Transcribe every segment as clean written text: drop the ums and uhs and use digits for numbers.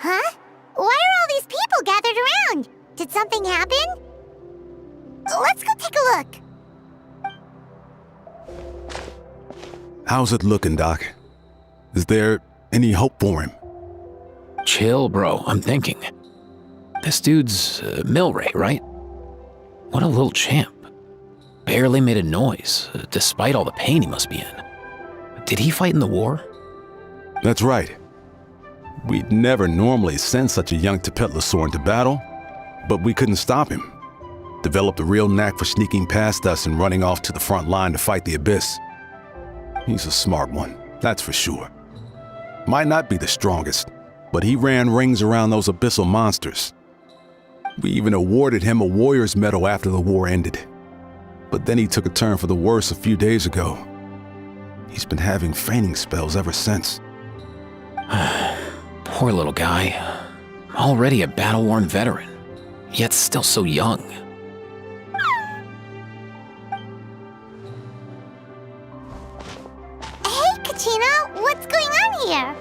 Huh? Why are all these people gathered around? Did something happen? Let's go take a look. How's it looking, Doc? Is there any hope for him? Chill, bro. I'm thinking. This dude's Milray, right? What a little champ. Barely made a noise, despite all the pain he must be in. Did he fight in the war? That's right. We'd never normally send such a young Tepetlosaur into battle, but we couldn't stop him. Developed a real knack for sneaking past us and running off to the front line to fight the Abyss. He's a smart one, that's for sure. Might not be the strongest, but he ran rings around those abyssal monsters. We even awarded him a Warrior's Medal after the war ended. But then he took a turn for the worse a few days ago. He's been having fainting spells ever since. Poor little guy. Already a battle-worn veteran, yet still so young. Hey, Kachina, what's going on here?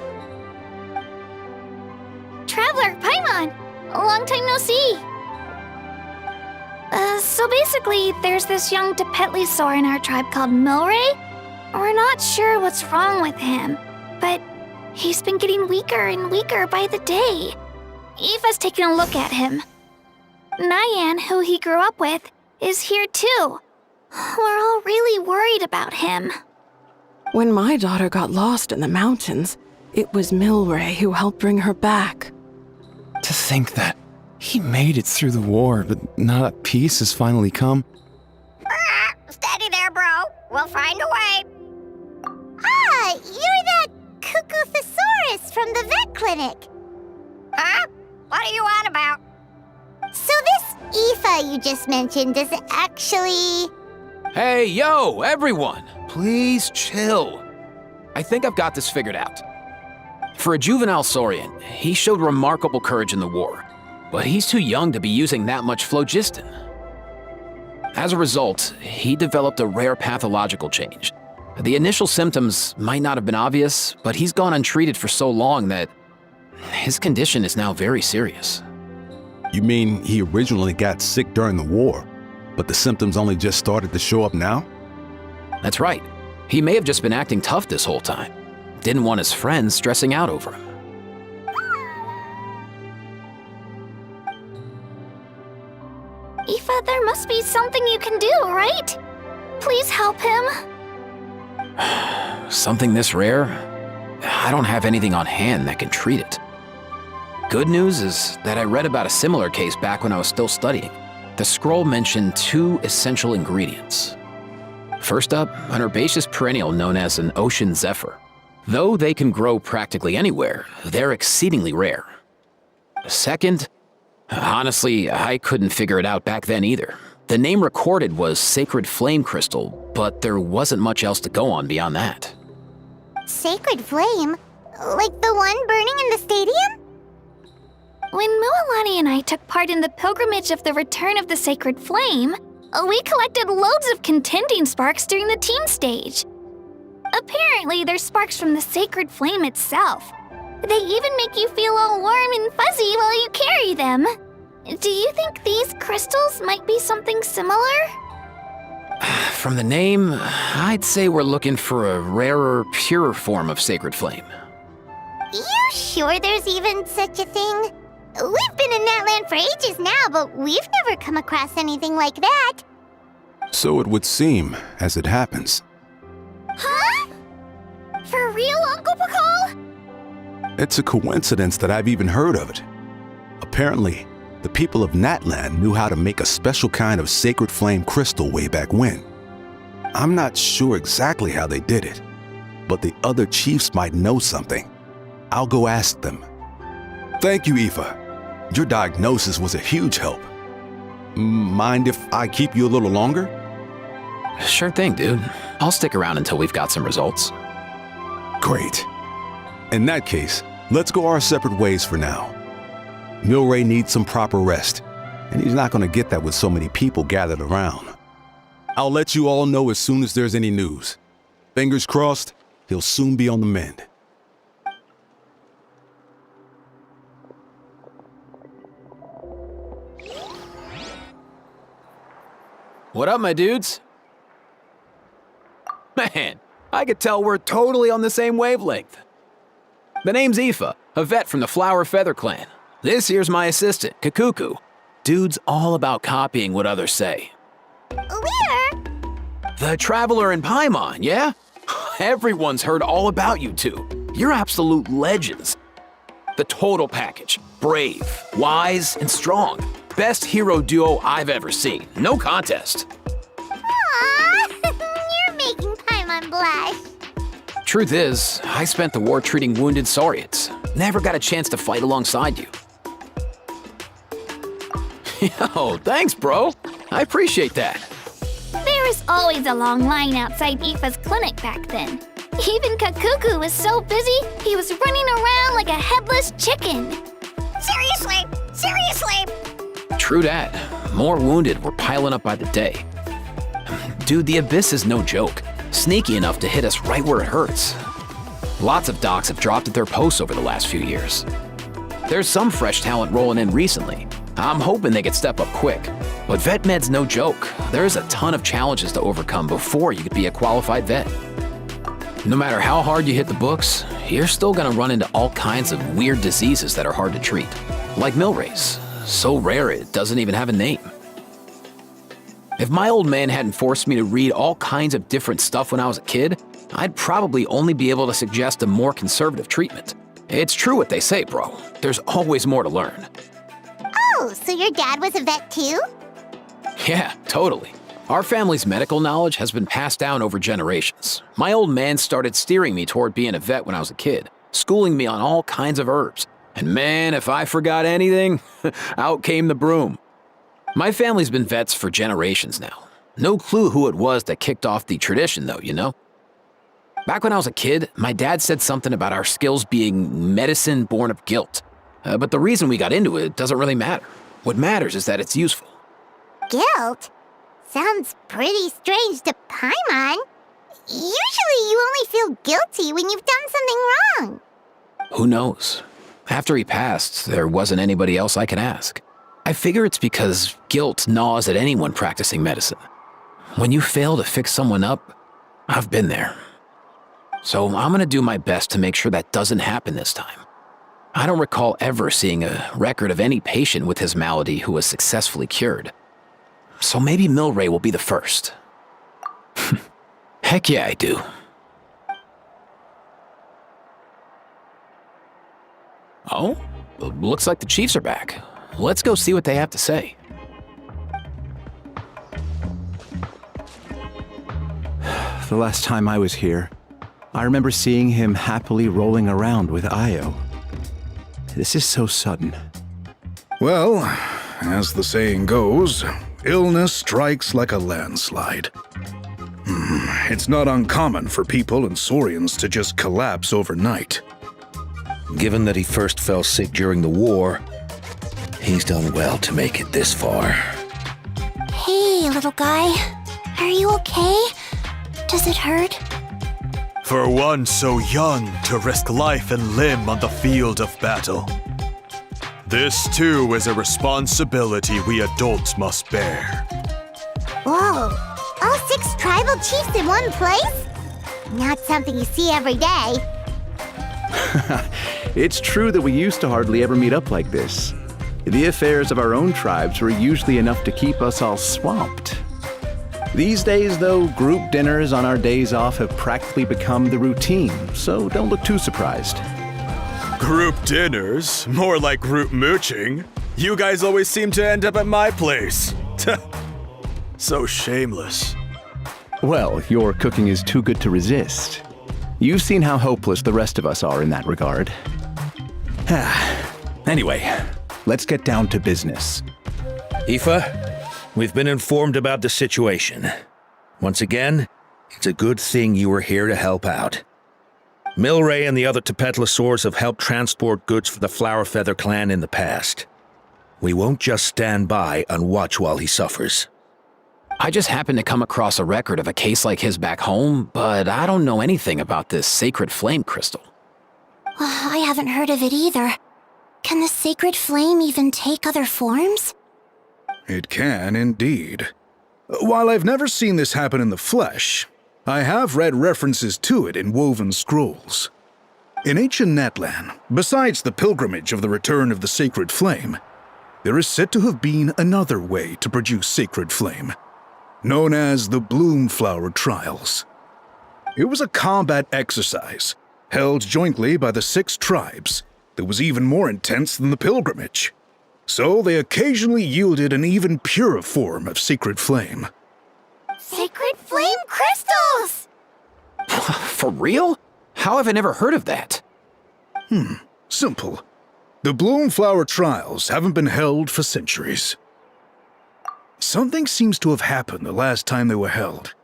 Traveler, Paimon, long time no see. So basically, there's this young Tepetlosaur in our tribe called Milray. We're not sure what's wrong with him, but he's been getting weaker and weaker by the day. Eva's taking a look at him. Nyan, who he grew up with, is here too. We're all really worried about him. When my daughter got lost in the mountains, it was Milray who helped bring her back. To think that he made it through the war, but now that peace has finally come. Steady there, bro. We'll find a way. Ah, you're that Cuckoo Thesaurus from the vet clinic. Huh? What are you on about? So this Aoife you just mentioned is actually... Hey, yo, everyone! Please chill. I think I've got this figured out. For a juvenile Saurian, he showed remarkable courage in the war, but he's too young to be using that much phlogiston. As a result, he developed a rare pathological change. The initial symptoms might not have been obvious, but he's gone untreated for so long that his condition is now very serious. You mean he originally got sick during the war, but the symptoms only just started to show up now? That's right. He may have just been acting tough this whole time. Didn't want his friends stressing out over him. Aoife, there must be something you can do, right? Please help him. Something this rare? I don't have anything on hand that can treat it. Good news is that I read about a similar case back when I was still studying. The scroll mentioned 2 essential ingredients. First up, an herbaceous perennial known as an ocean zephyr. Though they can grow practically anywhere, they're exceedingly rare. Second, honestly, I couldn't figure it out back then either. The name recorded was Sacred Flame Crystal, but there wasn't much else to go on beyond that. Sacred Flame? Like the one burning in the stadium? When Mualani and I took part in the pilgrimage of the Return of the Sacred Flame, we collected loads of contending sparks during the team stage. Apparently, they're sparks from the Sacred Flame itself. They even make you feel all warm and fuzzy while you carry them. Do you think these crystals might be something similar? From the name, I'd say we're looking for a rarer, purer form of Sacred Flame. You sure there's even such a thing? We've been in that land for ages now, but we've never come across anything like that. So it would seem, as it happens. Huh? For real, Uncle Pakal? It's a coincidence that I've even heard of it. Apparently, the people of Natlan knew how to make a special kind of sacred flame crystal way back when. I'm not sure exactly how they did it, but the other chiefs might know something. I'll go ask them. Thank you, Aoife. Your diagnosis was a huge help. Mind if I keep you a little longer? Sure thing, dude. I'll stick around until we've got some results. Great. In that case, let's go our separate ways for now. Milray needs some proper rest, and he's not going to get that with so many people gathered around. I'll let you all know as soon as there's any news. Fingers crossed, he'll soon be on the mend. What up, my dudes? Man, I could tell we're totally on the same wavelength. The name's Aoife, a vet from the Flower Feather clan. This here's my assistant, Kakuku. Dude's all about copying what others say. Where? The Traveler in Paimon, yeah? Everyone's heard all about you two. You're absolute legends. The total package. Brave, wise, and strong. Best hero duo I've ever seen. No contest. Aww, you're making Paimon blush. Truth is, I spent the war treating wounded Saurians. Never got a chance to fight alongside you. Yo, thanks, bro. I appreciate that. There was always a long line outside Aoife's clinic back then. Even Kakuku was so busy, he was running around like a headless chicken. Seriously! True that. More wounded were piling up by the day. Dude, the Abyss is no joke. Sneaky enough to hit us right where it hurts. Lots of docs have dropped at their posts over the last few years. There's some fresh talent rolling in recently. I'm hoping they could step up quick. But vet med's no joke. There's a ton of challenges to overcome before you could be a qualified vet. No matter how hard you hit the books, you're still gonna run into all kinds of weird diseases that are hard to treat. Like Milray's, so rare it doesn't even have a name. If my old man hadn't forced me to read all kinds of different stuff when I was a kid, I'd probably only be able to suggest a more conservative treatment. It's true what they say, bro. There's always more to learn. Oh, so your dad was a vet too? Yeah, totally. Our family's medical knowledge has been passed down over generations. My old man started steering me toward being a vet when I was a kid, schooling me on all kinds of herbs. And man, if I forgot anything, out came the broom. My family's been vets for generations now. No clue who it was that kicked off the tradition though, you know? Back when I was a kid, my dad said something about our skills being medicine born of guilt. But the reason we got into it doesn't really matter. What matters is that it's useful. Guilt? Sounds pretty strange to Paimon. Usually you only feel guilty when you've done something wrong. Who knows? After he passed, there wasn't anybody else I could ask. I figure it's because guilt gnaws at anyone practicing medicine. When you fail to fix someone up, I've been there. So I'm gonna do my best to make sure that doesn't happen this time. I don't recall ever seeing a record of any patient with his malady who was successfully cured. So maybe Milray will be the first. Heck yeah, I do. Oh, looks like the Chiefs are back. Let's go see what they have to say. The last time I was here, I remember seeing him happily rolling around with Io. This is so sudden. Well, as the saying goes, illness strikes like a landslide. It's not uncommon for people and Saurians to just collapse overnight. Given that he first fell sick during the war, he's done well to make it this far. Hey, little guy. Are you okay? Does it hurt? For one so young to risk life and limb on the field of battle. This too is a responsibility we adults must bear. Whoa, all 6 tribal chiefs in one place? Not something you see every day. It's true that we used to hardly ever meet up like this. The affairs of our own tribes were usually enough to keep us all swamped. These days, though, group dinners on our days off have practically become the routine, so don't look too surprised. Group dinners? More like group mooching. You guys always seem to end up at my place. So shameless. Well, your cooking is too good to resist. You've seen how hopeless the rest of us are in that regard. Anyway, let's get down to business. Aoife, we've been informed about the situation. Once again, it's a good thing you were here to help out. Milray and the other Tepetlosaurs have helped transport goods for the Flower Feather clan in the past. We won't just stand by and watch while he suffers. I just happened to come across a record of a case like his back home, but I don't know anything about this sacred flame crystal. I haven't heard of it either. Can the sacred flame even take other forms? It can indeed. While I've never seen this happen in the flesh, I have read references to it in woven scrolls. In ancient Netland, besides the pilgrimage of the return of the sacred flame, there is said to have been another way to produce sacred flame, known as the Bloomflower Trials. It was a combat exercise, held jointly by the 6 tribes, that was even more intense than the pilgrimage. So they occasionally yielded an even purer form of sacred flame. Sacred flame crystals! For real? How have I never heard of that? Simple. The Bloomflower Trials haven't been held for centuries. Something seems to have happened the last time they were held.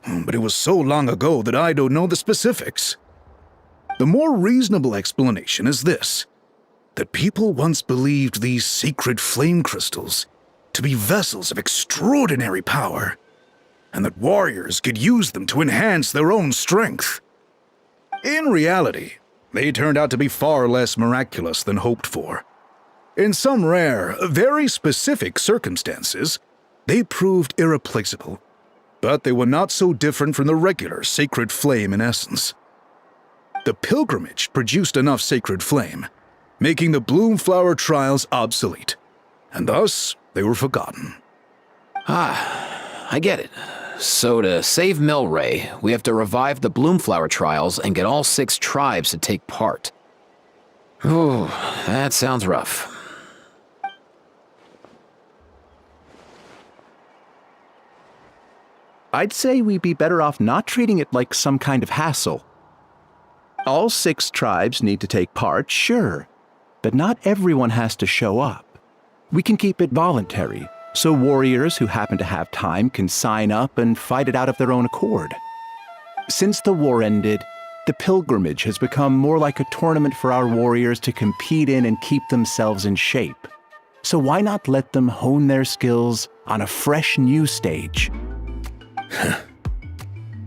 But it was so long ago that I don't know the specifics. The more reasonable explanation is this: that people once believed these sacred flame crystals to be vessels of extraordinary power, and that warriors could use them to enhance their own strength. In reality, they turned out to be far less miraculous than hoped for. In some rare, very specific circumstances, they proved irreplaceable, but they were not so different from the regular sacred flame in essence. The pilgrimage produced enough sacred flame, making the Bloomflower Trials obsolete, and thus they were forgotten. I get it. So to save Milray, we have to revive the Bloomflower Trials and get all 6 tribes to take part. Ooh, that sounds rough. I'd say we'd be better off not treating it like some kind of hassle. All 6 tribes need to take part, sure, but not everyone has to show up. We can keep it voluntary, so warriors who happen to have time can sign up and fight it out of their own accord. Since the war ended, the pilgrimage has become more like a tournament for our warriors to compete in and keep themselves in shape. So why not let them hone their skills on a fresh new stage?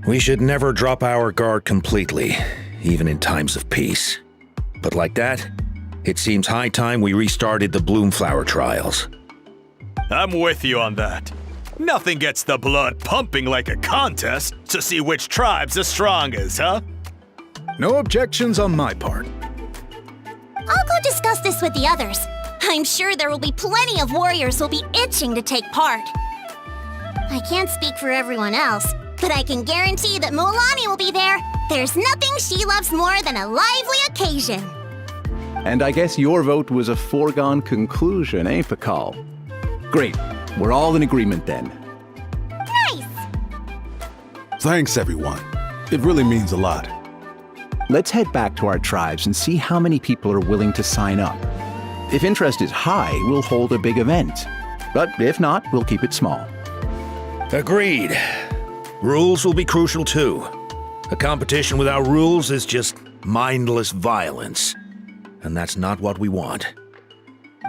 We should never drop our guard completely, even in times of peace. But like that, it seems high time we restarted the Bloomflower Trials. I'm with you on that. Nothing gets the blood pumping like a contest to see which tribe's the strongest, huh? No objections on my part. I'll go discuss this with the others. I'm sure there will be plenty of warriors who'll be itching to take part. I can't speak for everyone else, but I can guarantee that Mualani will be there. There's nothing she loves more than a lively occasion. And I guess your vote was a foregone conclusion, eh, Pakal? Great. We're all in agreement then. Nice! Thanks, everyone. It really means a lot. Let's head back to our tribes and see how many people are willing to sign up. If interest is high, we'll hold a big event. But if not, we'll keep it small. Agreed. Rules will be crucial too. A competition without rules is just mindless violence. And that's not what we want.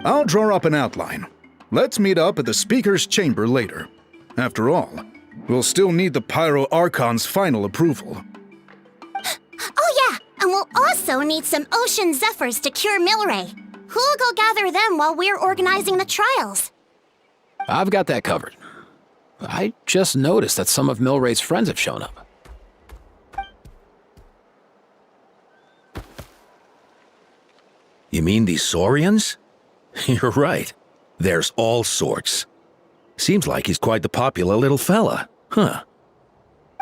I'll draw up an outline. Let's meet up at the Speaker's Chamber later. After all, we'll still need the Pyro Archon's final approval. Oh yeah, and we'll also need some Ocean Zephyrs to cure Milray. Who'll go gather them while we're organizing the trials? I've got that covered. I just noticed that some of Milray's friends have shown up. You mean these Saurians? You're right. There's all sorts. Seems like he's quite the popular little fella, huh?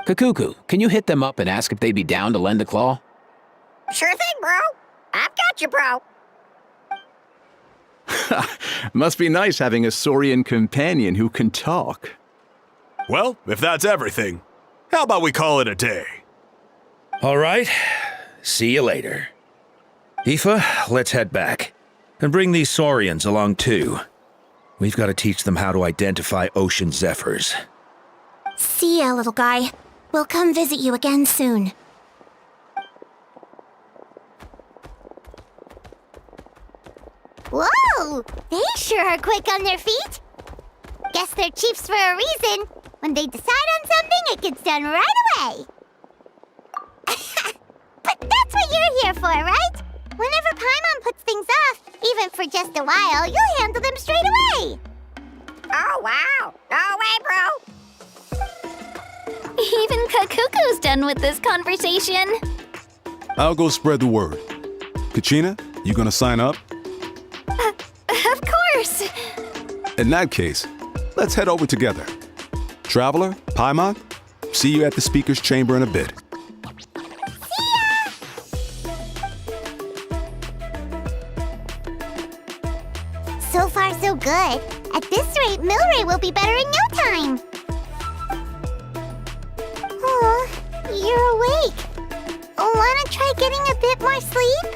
Kakuku, can you hit them up and ask if they'd be down to lend a claw? Sure thing, bro. I've got you, bro. Must be nice having a Saurian companion who can talk. Well, if that's everything, how about we call it a day? All right. See you later. Aoife, let's head back. And bring these Saurians along too. We've got to teach them how to identify Ocean Zephyrs. See ya, little guy. We'll come visit you again soon. Whoa! They sure are quick on their feet. Guess they're chiefs for a reason. When they decide on something, it gets done right away. But that's what you're here for, right? Whenever Paimon puts things off, even for just a while, you'll handle them straight away. Oh, wow. No way, bro. Even Kakuku's done with this conversation. I'll go spread the word. Kachina, you gonna sign up? Of course. In that case, let's head over together. Traveler, Paimon, see you at the speaker's chamber in a bit. So far, so good. At this rate, Milray will be better in no time. Oh, you're awake. Wanna try getting a bit more sleep?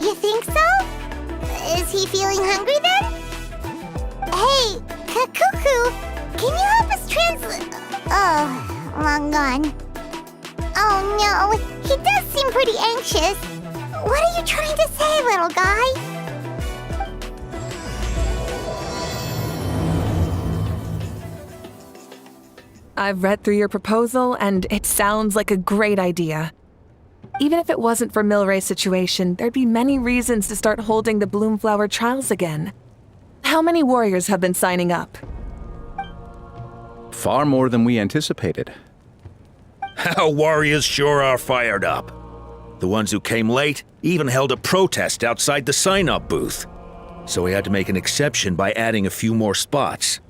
You think so? Is he feeling hungry then? Hey, Kakuku, can you help us translate? Oh, long gone. Oh no, he does seem pretty anxious. What are you trying to say, little guy? I've read through your proposal, and it sounds like a great idea. Even if it wasn't for Milray's situation, there'd be many reasons to start holding the Bloomflower trials again. How many warriors have been signing up? Far more than we anticipated. Our warriors sure are fired up. The ones who came late even held a protest outside the sign-up booth. So we had to make an exception by adding a few more spots.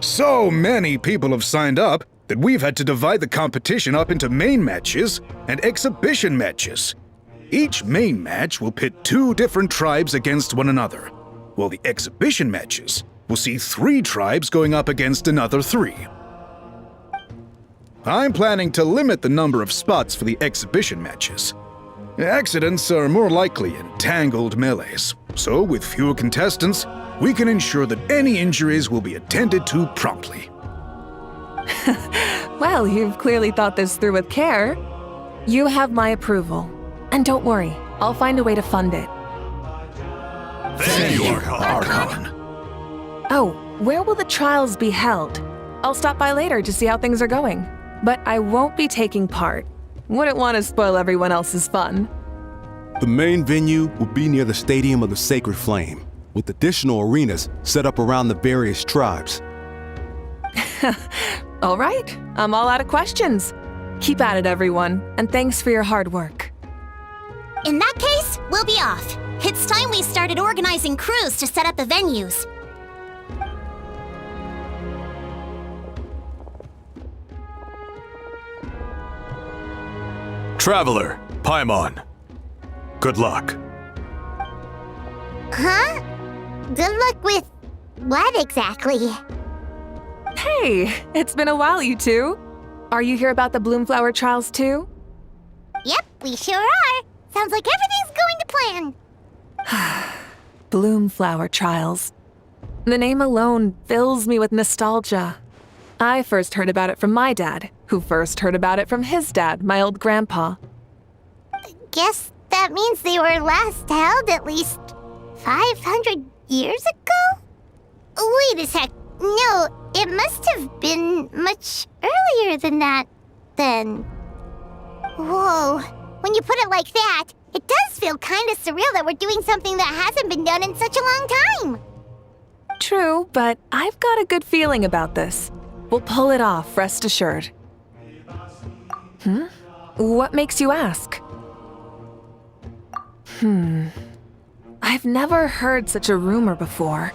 So many people have signed up that we've had to divide the competition up into main matches and exhibition matches. Each main match will pit 2 different tribes against one another, while the exhibition matches will see 3 tribes going up against another 3. I'm planning to limit the number of spots for the exhibition matches. Accidents are more likely in tangled melees, so with fewer contestants, we can ensure that any injuries will be attended to promptly. Well, you've clearly thought this through with care. You have my approval. And don't worry, I'll find a way to fund it. Thank you, Archon. Oh, where will the trials be held? I'll stop by later to see how things are going. But I won't be taking part. Wouldn't want to spoil everyone else's fun. The main venue will be near the Stadium of the Sacred Flame, with additional arenas set up around the various tribes. All right, I'm all out of questions. Keep at it, everyone, and thanks for your hard work. In that case, we'll be off. It's time we started organizing crews to set up the venues. Traveler, Paimon. Good luck. Huh? Good luck with what exactly? Hey, it's been a while, you two. Are you here about the Bloomflower trials too? Yep, we sure are. Sounds like everything's going to plan. Bloomflower trials. The name alone fills me with nostalgia. I first heard about it from my dad, who first heard about it from his dad, my old grandpa. Guess that means they were last held at least 500 years ago? Wait a sec. No, it must have been much earlier than that, then. Whoa. When you put it like that, it does feel kind of surreal that we're doing something that hasn't been done in such a long time. True, but I've got a good feeling about this. We'll pull it off, rest assured. What makes you ask? I've never heard such a rumor before.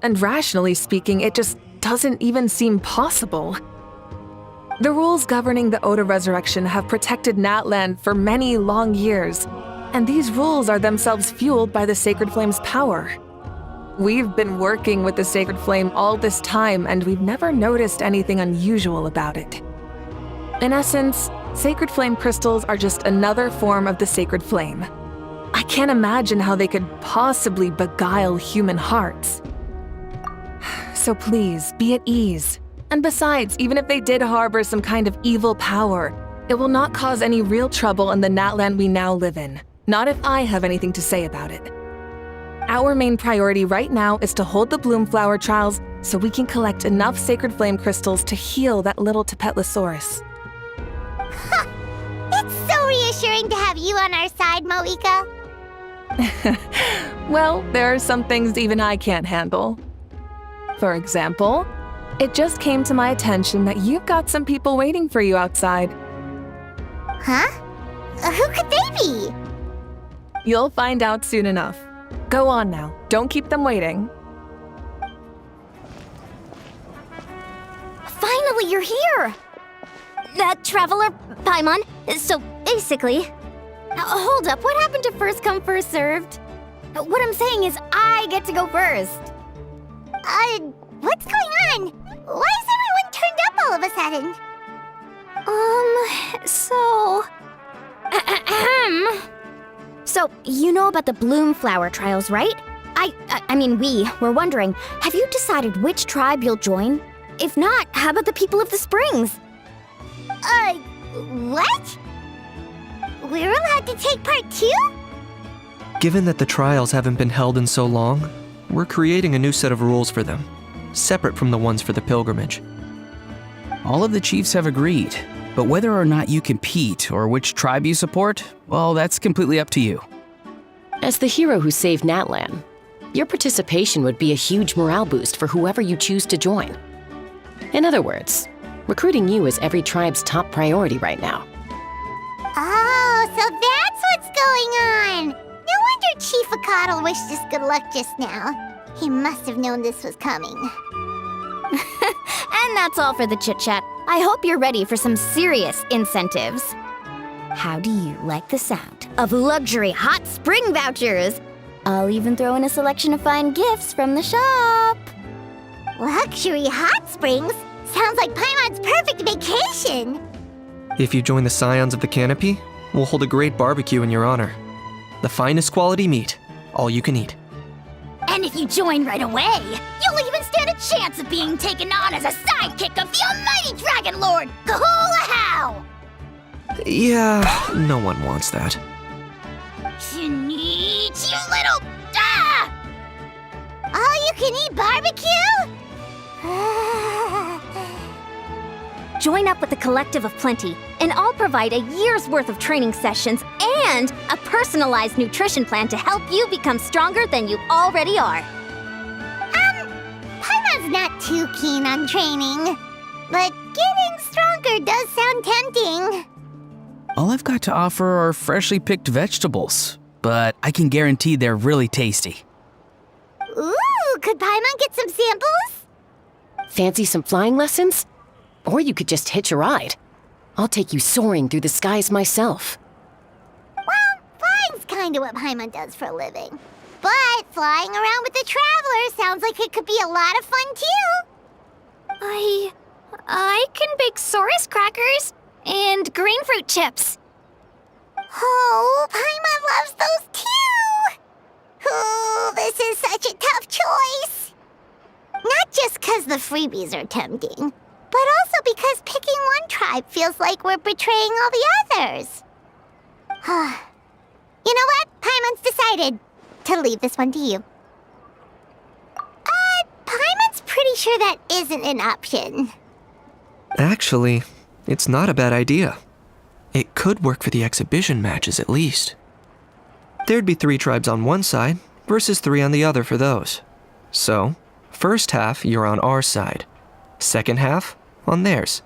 And rationally speaking, it just doesn't even seem possible. The rules governing the Oda resurrection have protected Natland for many long years, and these rules are themselves fueled by the Sacred Flame's power. We've been working with the Sacred Flame all this time, and we've never noticed anything unusual about it. In essence, Sacred Flame crystals are just another form of the Sacred Flame. I can't imagine how they could possibly beguile human hearts. So please, be at ease. And besides, even if they did harbor some kind of evil power, it will not cause any real trouble in the Natland we now live in. Not if I have anything to say about it. Our main priority right now is to hold the Bloomflower trials so we can collect enough Sacred Flame crystals to heal that little Tapetlosaurus. It's so reassuring to have you on our side, Moika. Well, there are some things even I can't handle. For example, it just came to my attention that you've got some people waiting for you outside. Huh? Who could they be? You'll find out soon enough. Go on now. Don't keep them waiting. Finally, you're here! Traveler Paimon, so basically... hold up, what happened to first come, first served? What I'm saying is I get to go first. What's going on? Why is everyone turned up all of a sudden? So, you know about the bloom flower trials, right? I mean, we were wondering, have you decided which tribe you'll join? If not, how about the people of the springs? What? We're allowed to take part too? Given that the trials haven't been held in so long, we're creating a new set of rules for them, separate from the ones for the pilgrimage. All of the chiefs have agreed, but whether or not you compete or which tribe you support, well, that's completely up to you. As the hero who saved Natlan, your participation would be a huge morale boost for whoever you choose to join. In other words, recruiting you is every tribe's top priority right now. Oh, so that's what's going on! No wonder Chief Akatl wished us good luck just now. He must have known this was coming. And that's all for the chit-chat. I hope you're ready for some serious incentives. How do you like the sound of luxury hot spring vouchers? I'll even throw in a selection of fine gifts from the shop. Luxury hot springs? Sounds like Paimon's perfect vacation! If you join the Scions of the Canopy, we'll hold a great barbecue in your honor. The finest quality meat, all you can eat. And if you join right away, you'll even stand a chance of being taken on as a sidekick of the almighty Dragon Lord, Kahula! Yeah, no one wants that. Sneech, you little... All-you-can-eat barbecue? Join up with the Collective of Plenty, and I'll provide a year's worth of training sessions and a personalized nutrition plan to help you become stronger than you already are. Paimon's not too keen on training, but getting stronger does sound tempting. All I've got to offer are freshly picked vegetables, but I can guarantee they're really tasty. Ooh, could Paimon get some samples? Fancy some flying lessons? Or you could just hitch a ride. I'll take you soaring through the skies myself. Well, flying's kinda what Paimon does for a living. But flying around with the Traveler sounds like it could be a lot of fun too. I can bake Saurus crackers and green fruit chips. Oh, Paimon loves those too! Ooh, this is such a tough choice. Not just 'cause the freebies are tempting, but also because picking one tribe feels like we're betraying all the others. You know what? Paimon's decided to leave this one to you. Paimon's pretty sure that isn't an option. Actually, it's not a bad idea. It could work for the exhibition matches at least. There'd be 3 tribes on one side versus 3 on the other for those. So, first half you're on our side. Second half on theirs.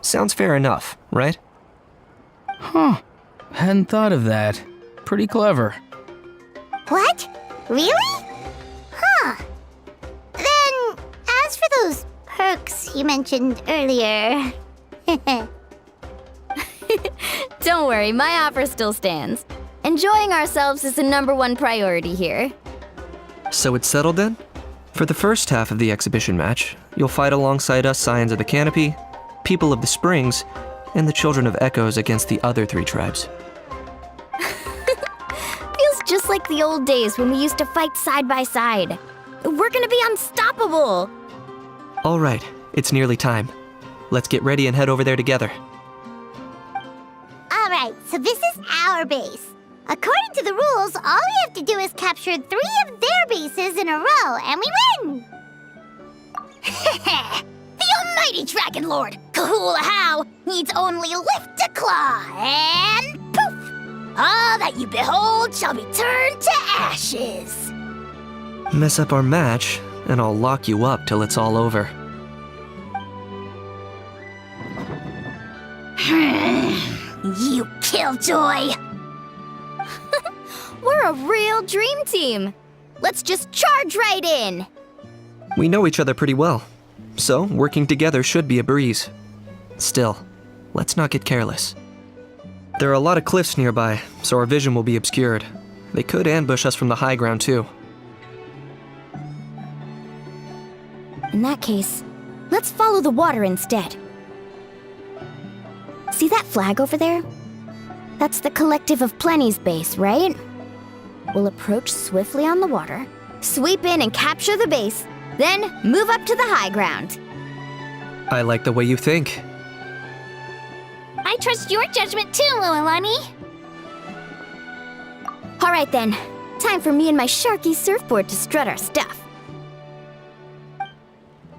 Sounds fair enough, right? Huh. Hadn't thought of that. Pretty clever. What? Really? Huh. Then, as for those perks you mentioned earlier... Don't worry, my offer still stands. Enjoying ourselves is the #1 priority here. So it's settled then? For the first half of the exhibition match, you'll fight alongside us Scions of the Canopy, People of the Springs, and the Children of Echoes against the other 3 tribes. Feels just like the old days when we used to fight side by side. We're gonna be unstoppable! All right, it's nearly time. Let's get ready and head over there together. Alright, so this is our base. According to the rules, all we have to do is capture 3 of their bases in a row, and we win! The almighty Dragon Lord, Kahula needs only lift a claw, and poof! All that you behold shall be turned to ashes. Mess up our match, and I'll lock you up till it's all over. You killjoy! We're a real dream team. Let's just charge right in. We know each other pretty well, so working together should be a breeze. Still, let's not get careless. There are a lot of cliffs nearby, so our vision will be obscured. They could ambush us from the high ground too. In that case, let's follow the water instead. See that flag over there? That's the Collective of Plenty's base, right? We'll approach swiftly on the water, sweep in and capture the base, then move up to the high ground. I like the way you think. I trust your judgment too, Lualani. All right then, time for me and my Sharky surfboard to strut our stuff.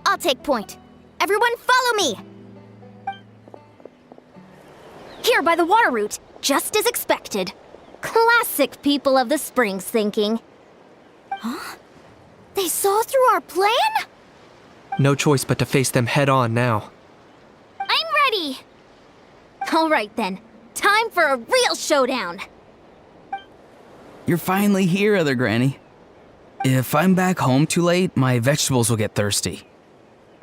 I'll take point. Everyone follow me! Here by the water route, just as expected. Classic people of the Springs thinking. Huh? They saw through our plan? No choice but to face them head on now. I'm ready! All right then, time for a real showdown. You're finally here, Other Granny. If I'm back home too late, my vegetables will get thirsty.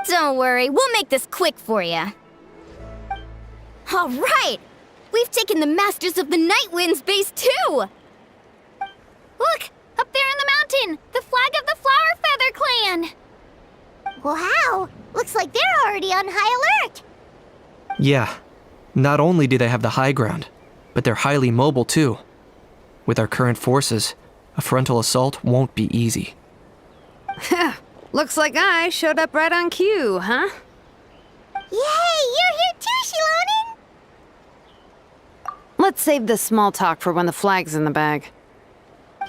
Don't worry, we'll make this quick for you. All right! We've taken the Masters of the Night Wind's base too! Look! Up there in the mountain! The flag of the Flower Feather Clan! Wow! Looks like they're already on high alert! Yeah, not only do they have the high ground, but they're highly mobile too. With our current forces, a frontal assault won't be easy. Looks like I showed up right on cue, huh? Yay! You're here too, Shilonen! Let's save this small talk for when the flag's in the bag.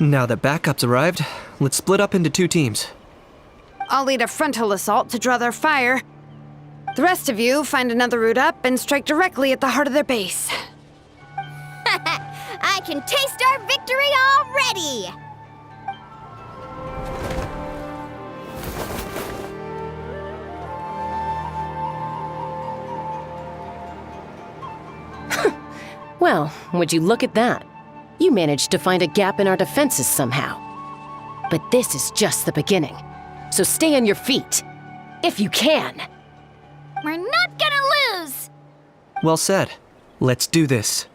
Now that backup's arrived, let's split up into 2 teams. I'll lead a frontal assault to draw their fire. The rest of you find another route up and strike directly at the heart of their base. I can taste our victory already! Well, would you look at that? You managed to find a gap in our defenses somehow. But this is just the beginning. So stay on your feet. If you can. We're not gonna lose! Well said. Let's do this.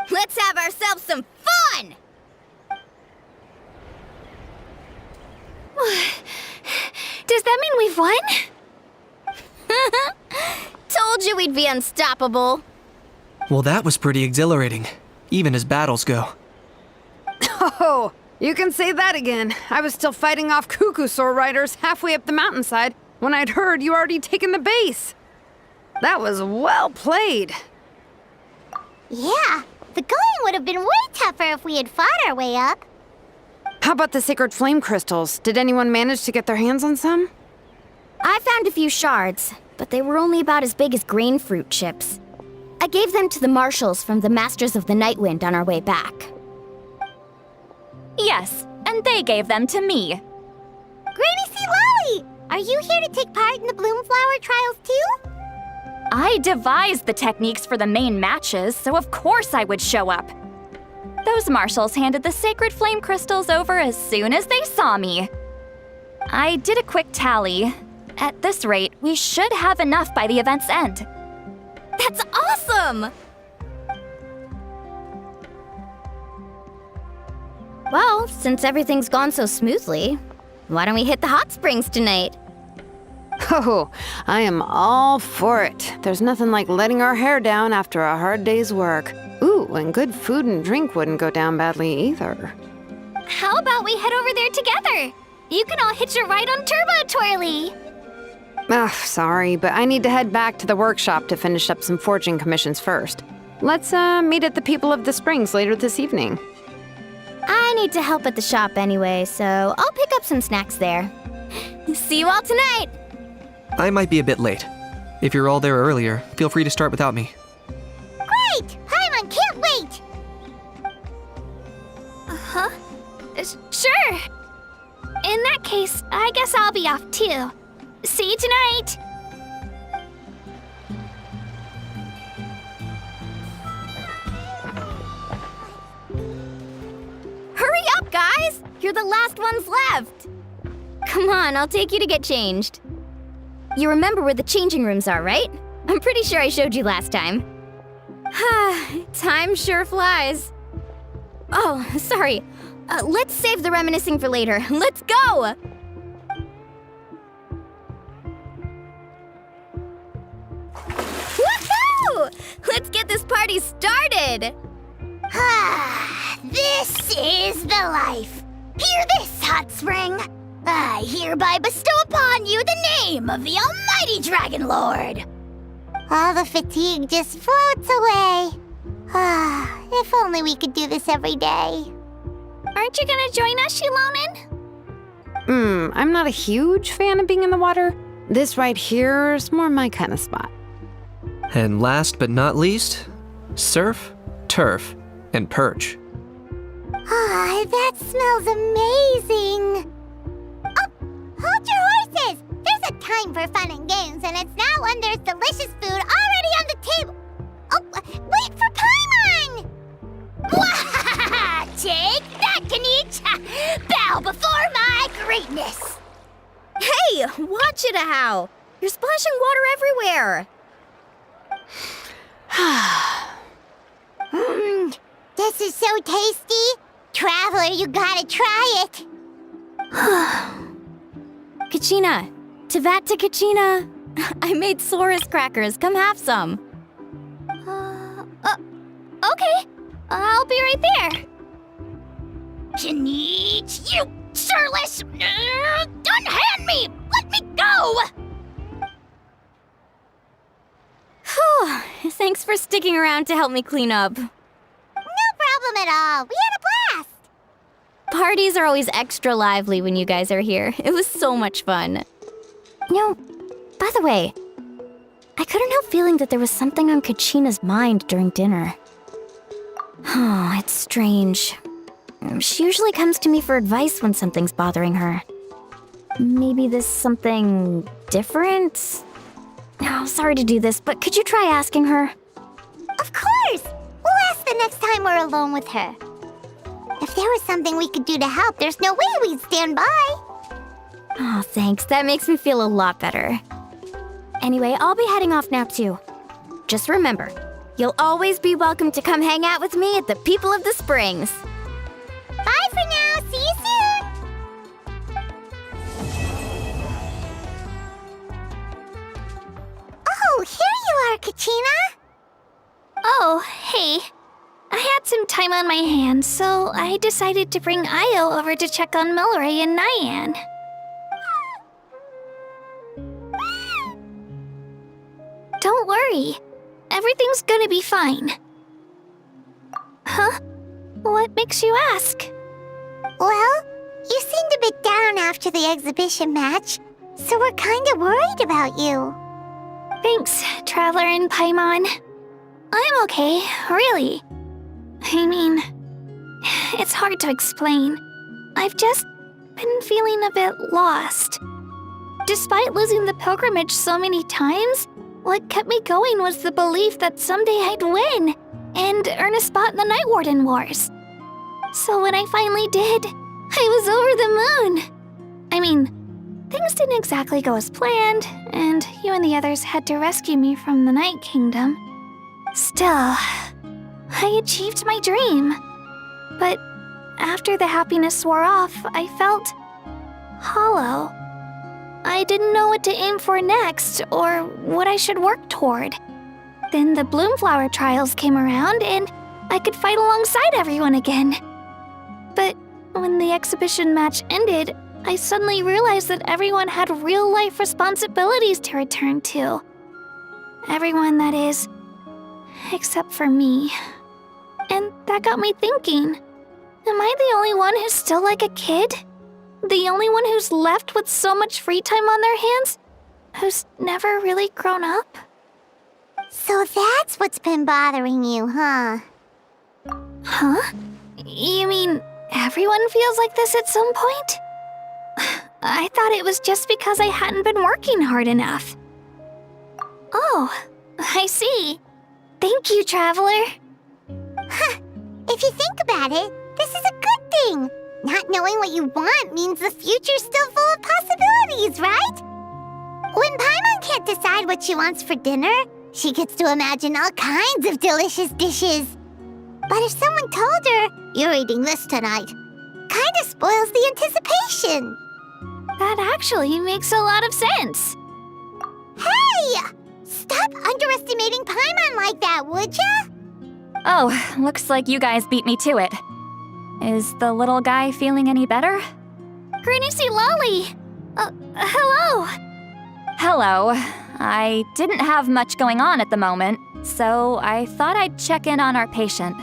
Let's have ourselves some fun! Does that mean we've won? Told you we'd be unstoppable. Well, that was pretty exhilarating, even as battles go. Oh, you can say that again. I was still fighting off Cuckoosaur riders halfway up the mountainside when I'd heard you already taken the base. That was well played. Yeah, the going would have been way tougher if we had fought our way up. How about the sacred flame crystals? Did anyone manage to get their hands on some? I found a few shards, but they were only about as big as grain fruit chips. I gave them to the marshals from the Masters of the Night Wind on our way back. Yes, and they gave them to me. Granny C. Lolly! Are you here to take part in the Bloomflower trials too? I devised the techniques for the main matches, so of course I would show up. Those marshals handed the sacred flame crystals over as soon as they saw me. I did a quick tally. At this rate, we should have enough by the event's end. That's awesome! Well, since everything's gone so smoothly, why don't we hit the hot springs tonight? Oh, I am all for it. There's nothing like letting our hair down after a hard day's work. Ooh, and good food and drink wouldn't go down badly either. How about we head over there together? You can all hitch a ride on Turbo Twirly. Ugh, sorry, but I need to head back to the workshop to finish up some forging commissions first. Let's meet at the People of the Springs later this evening. I need to help at the shop anyway, so I'll pick up some snacks there. See you all tonight! I might be a bit late. If you're all there earlier, feel free to start without me. Great! Paimon can't wait! case, I guess I'll be off too. See you tonight! Hurry up, guys! You're the last ones left! Come on, I'll take you to get changed. You remember where the changing rooms are, right? I'm pretty sure I showed you last time. Time sure flies. Oh, sorry. Let's save the reminiscing for later. Let's go! Woohoo! Let's get this party started! This is the life. Hear this, hot spring. I hereby bestow upon you the name of the almighty Dragon Lord. All the fatigue just floats away. If only we could do this every day. Aren't you gonna join us, Shilonen? I'm not a huge fan of being in the water. This right here is more my kind of spot. And last but not least, surf, turf, and perch. That smells amazing. Oh, hold your horses! There's a time for fun and games, and it's now when there's delicious food already on the table. Oh, wait for Paimon! Take that, Kanich! Bow before my greatness! Hey, watch it, How! You're splashing water everywhere! This is so tasty! Traveler, you gotta try it! Kachina! Tevat to Kachina! I made Sora's crackers. Come have some. Okay. I'll be right there. Kanich, you sureless! Unhand me! Let me go! Whew. Thanks for sticking around to help me clean up. No problem at all. We had a blast. Parties are always extra lively when you guys are here. It was so much fun. You know, by the way, I couldn't help feeling that there was something on Kachina's mind during dinner. Oh, it's strange. She usually comes to me for advice when something's bothering her. Maybe this something different? Oh, sorry to do this, but could you try asking her? Of course! We'll ask the next time we're alone with her. If there was something we could do to help, there's no way we'd stand by. Oh, thanks. That makes me feel a lot better. Anyway, I'll be heading off now, too. Just remember, you'll always be welcome to come hang out with me at the People of the Springs. Bye for now. See you soon. Oh, here you are, Kachina. Oh, hey. I had some time on my hands, so I decided to bring Io over to check on Milray and Nyan. Don't worry. Everything's gonna be fine. Huh? What makes you ask? Well, you seemed a bit down after the exhibition match, so we're kinda worried about you. Thanks, Traveler and Paimon. I'm okay, really. I mean, it's hard to explain. I've just been feeling a bit lost. Despite losing the pilgrimage so many times, what kept me going was the belief that someday I'd win and earn a spot in the Night Warden Wars. So when I finally did, I was over the moon. I mean, things didn't exactly go as planned, and you and the others had to rescue me from the Night Kingdom. Still, I achieved my dream. But after the happiness wore off, I felt hollow. I didn't know what to aim for next or what I should work toward. Then the Bloomflower trials came around and I could fight alongside everyone again. But when the exhibition match ended, I suddenly realized that everyone had real-life responsibilities to return to. Everyone, that is, except for me. And that got me thinking, am I the only one who's still like a kid? The only one who's left with so much free time on their hands? Who's never really grown up? So that's what's been bothering you, huh? Huh? You mean everyone feels like this at some point? I thought it was just because I hadn't been working hard enough. Oh, I see. Thank you, Traveler. Huh. If you think about it, this is a good thing. Not knowing what you want means the future's still full of possibilities, right? When Paimon can't decide what she wants for dinner, she gets to imagine all kinds of delicious dishes. But if someone told her, "You're eating this tonight," kinda spoils the anticipation. That actually makes a lot of sense. Hey! Stop underestimating Paimon like that, would ya? Oh, looks like you guys beat me to it. Is the little guy feeling any better? Granny Lolly! Hello! Hello. I didn't have much going on at the moment, so I thought I'd check in on our patient.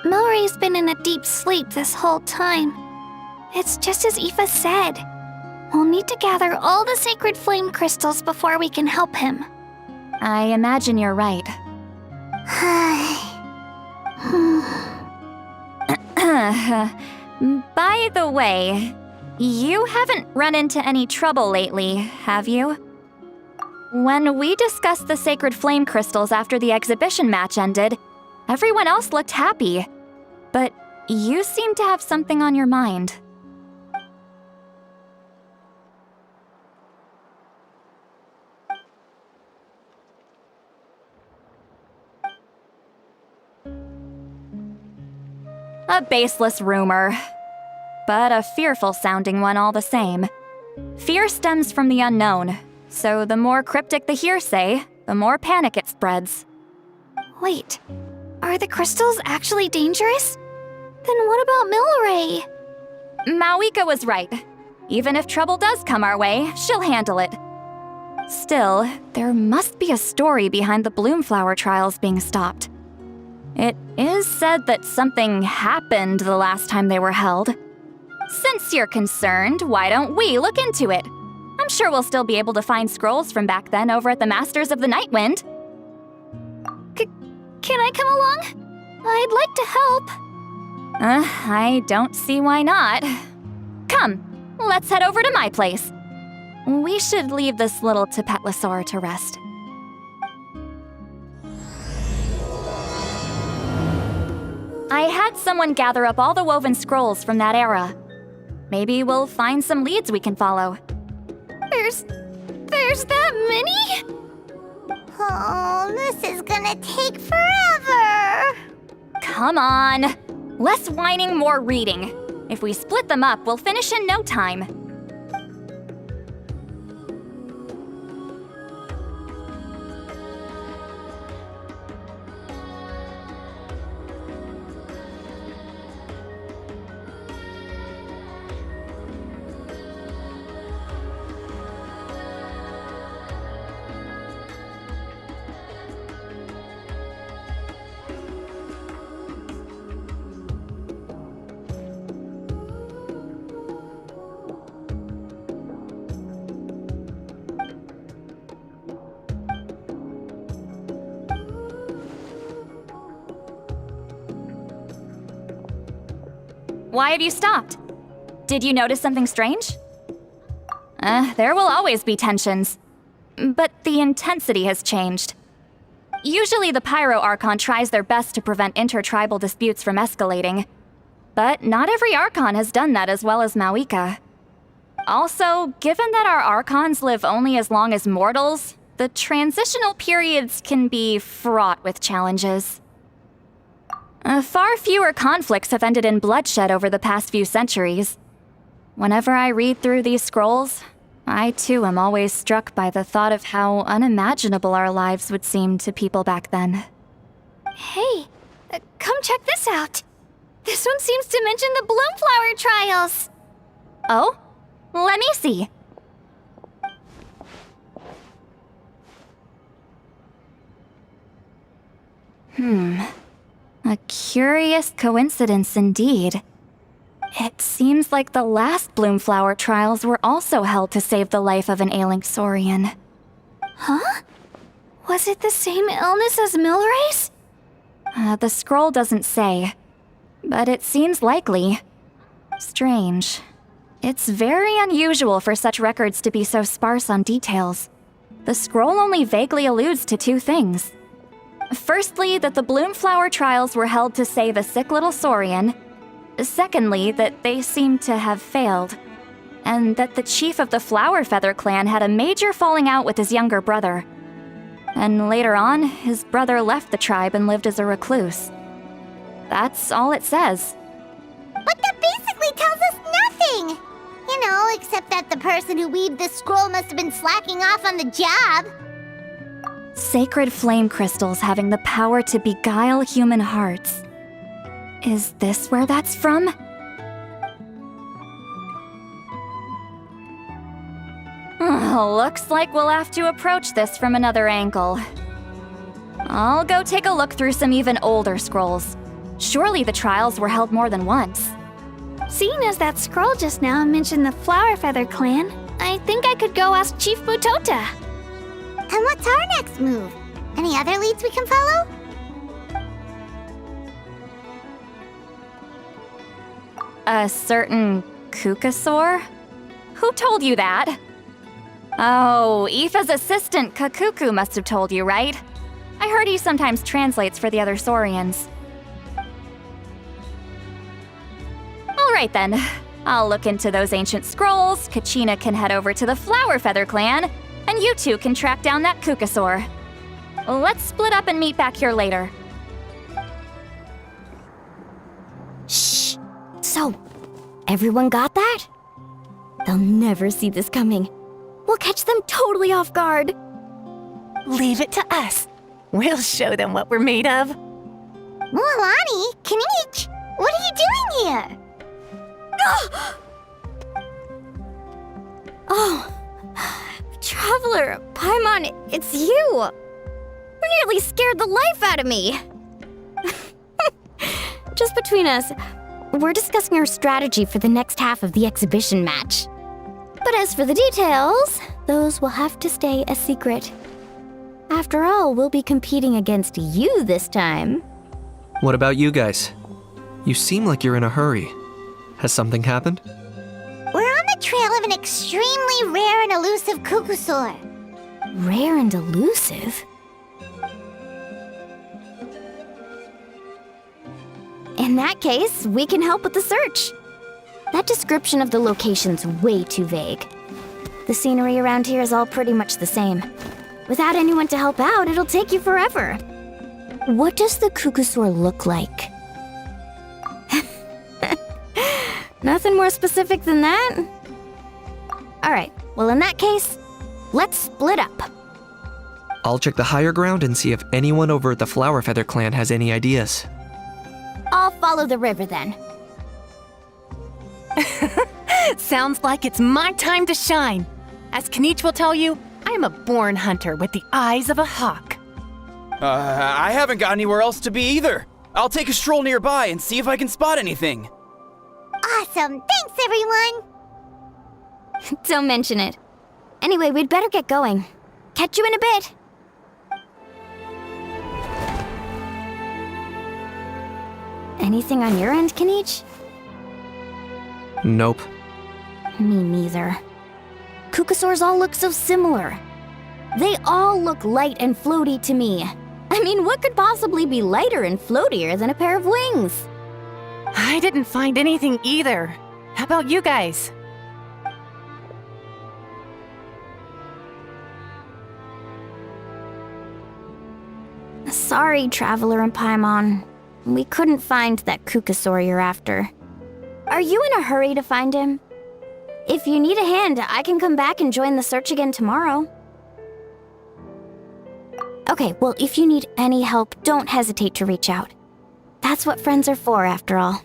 Milray's been in a deep sleep this whole time. It's just as Aoife said. We'll need to gather all the sacred flame crystals before we can help him. I imagine you're right. By the way, you haven't run into any trouble lately, have you? When we discussed the sacred flame crystals after the exhibition match ended, everyone else looked happy. But you seem to have something on your mind. A baseless rumor, but a fearful-sounding one all the same. Fear stems from the unknown, so the more cryptic the hearsay, the more panic it spreads. Wait, are the crystals actually dangerous? Then what about Milray? Mawika was right. Even if trouble does come our way, she'll handle it. Still, there must be a story behind the Bloomflower trials being stopped. It is said that something happened the last time they were held. Since you're concerned, why don't we look into it? I'm sure we'll still be able to find scrolls from back then over at the Masters of the Nightwind. Can I come along? I'd like to help. I don't see why not. Come, let's head over to my place. We should leave this little Tapetlosaur to rest. I had someone gather up all the woven scrolls from that era. Maybe we'll find some leads we can follow. There's that many? Oh, this is gonna take forever. Come on. Less whining, more reading. If we split them up, we'll finish in no time. Why have you stopped? Did you notice something strange? There will always be tensions. But the intensity has changed. Usually the Pyro Archon tries their best to prevent intertribal disputes from escalating. But not every Archon has done that as well as Mawika. Also, given that our Archons live only as long as mortals, the transitional periods can be fraught with challenges. Far fewer conflicts have ended in bloodshed over the past few centuries. Whenever I read through these scrolls, I too am always struck by the thought of how unimaginable our lives would seem to people back then. Hey, come check this out. This one seems to mention the Bloomflower trials. Oh? Let me see. A curious coincidence indeed. It seems like the last Bloomflower trials were also held to save the life of an ailing Saurian. Huh? Was it the same illness as Milray's? The scroll doesn't say, but it seems likely. Strange. It's very unusual for such records to be so sparse on details. The scroll only vaguely alludes to two things. Firstly, that the Bloomflower trials were held to save a sick little Saurian. Secondly, that they seem to have failed. And that the chief of the Flower Feather clan had a major falling out with his younger brother. And later on, his brother left the tribe and lived as a recluse. That's all it says. But that basically tells us nothing! You know, except that the person who weaved this scroll must have been slacking off on the job. Sacred flame crystals having the power to beguile human hearts. Is this where that's from? Looks like we'll have to approach this from another angle. I'll go take a look through some even older scrolls. Surely the trials were held more than once. Seeing as that scroll just now mentioned the Flower Feather clan, I think I could go ask Chief Butota. And what's our next move? Any other leads we can follow? A certain Kukasaur? Who told you that? Oh, Aoife's assistant, Kakuku, must have told you, right? I heard he sometimes translates for the other Saurians. Alright then. I'll look into those ancient scrolls, Kachina can head over to the Flower Feather clan, and you two can track down that Kukasaur. Let's split up and meet back here later. Shh! So, everyone got that? They'll never see this coming. We'll catch them totally off guard. Leave it to us. We'll show them what we're made of. Mualani, Kinich, what are you doing here? Oh, Traveler, Paimon, it's you! You nearly scared the life out of me! Just between us, we're discussing our strategy for the next half of the exhibition match. But as for the details, those will have to stay a secret. After all, we'll be competing against you this time. What about you guys? You seem like you're in a hurry. Has something happened? We're on the trail of an extremely rare and elusive Kukusaur. Rare and elusive? In that case, we can help with the search. That description of the location's way too vague. The scenery around here is all pretty much the same. Without anyone to help out, it'll take you forever. What does the Kukusaur look like? Nothing more specific than that? Alright, well in that case, let's split up. I'll check the higher ground and see if anyone over at the Flower Feather clan has any ideas. I'll follow the river then. Sounds like it's my time to shine. As Kinich will tell you, I am a born hunter with the eyes of a hawk. I haven't got anywhere else to be either. I'll take a stroll nearby and see if I can spot anything. Awesome, thanks everyone! Don't mention it. Anyway, we'd better get going. Catch you in a bit. Anything on your end, Kinich? Nope. Me neither. Kukasaurs all look so similar. They all look light and floaty to me. I mean, what could possibly be lighter and floatier than a pair of wings? I didn't find anything either. How about you guys? Sorry, Traveler and Paimon. We couldn't find that Kukasaur you're after. Are you in a hurry to find him? If you need a hand, I can come back and join the search again tomorrow. Okay, well, if you need any help, don't hesitate to reach out. That's what friends are for, after all.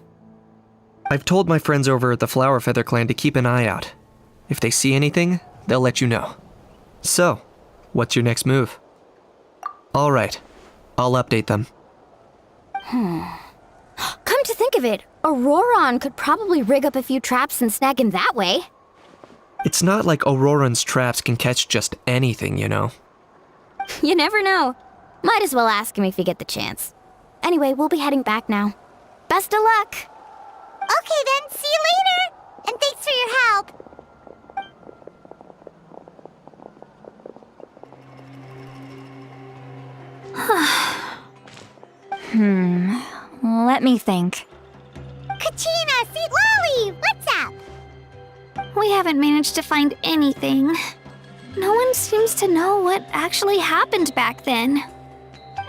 I've told my friends over at the Flower Feather clan to keep an eye out. If they see anything, they'll let you know. So, what's your next move? All right, I'll update them. Come to think of it, Auroron could probably rig up a few traps and snag him that way. It's not like Auroran's traps can catch just anything, you know. You never know. Might as well ask him if you get the chance. Anyway, we'll be heading back now. Best of luck! Okay then, see you later! And thanks for your help. Let me think. Kachina, Sweet Lolly, what's up? We haven't managed to find anything. No one seems to know what actually happened back then.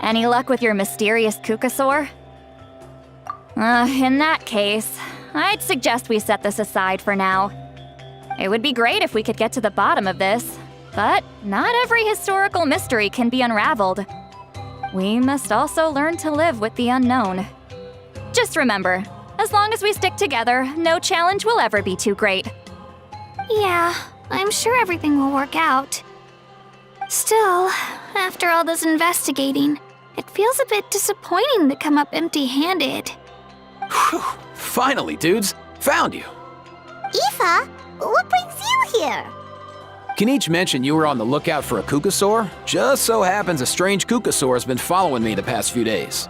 Any luck with your mysterious Kukasaur? In that case, I'd suggest we set this aside for now. It would be great if we could get to the bottom of this, but not every historical mystery can be unraveled. We must also learn to live with the unknown. Just remember, as long as we stick together, no challenge will ever be too great. Yeah, I'm sure everything will work out. Still, after all this investigating, it feels a bit disappointing to come up empty-handed. Whew. Finally, dudes. Found you. Aoife, what brings you here? Kinich mentioned you were on the lookout for a Kukasaur. Just so happens a strange Kukasaur has been following me the past few days.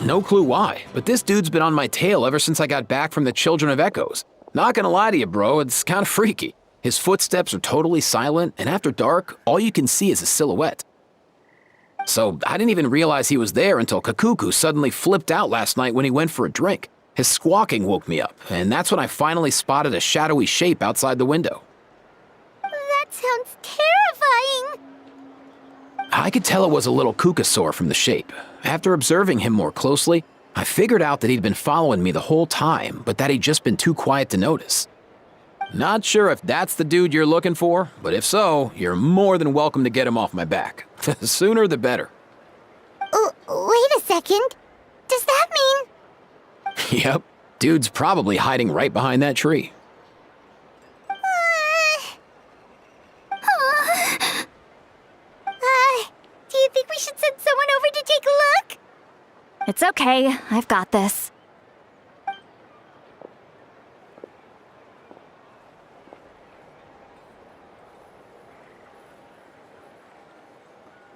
No clue why, but this dude's been on my tail ever since I got back from the Children of Echoes. Not gonna lie to you, bro, it's kinda freaky. His footsteps are totally silent, and after dark, all you can see is a silhouette. So I didn't even realize he was there until Kakuku suddenly flipped out last night when he went for a drink. His squawking woke me up, and that's when I finally spotted a shadowy shape outside the window. That sounds terrifying. I could tell it was a little Kukasaur from the shape. After observing him more closely, I figured out that he'd been following me the whole time, but that he'd just been too quiet to notice. Not sure if that's the dude you're looking for, but if so, you're more than welcome to get him off my back. The sooner the better. Wait a second. Does that mean... Yep, dude's probably hiding right behind that tree. Do you think we should send someone over to take a look? It's okay, I've got this.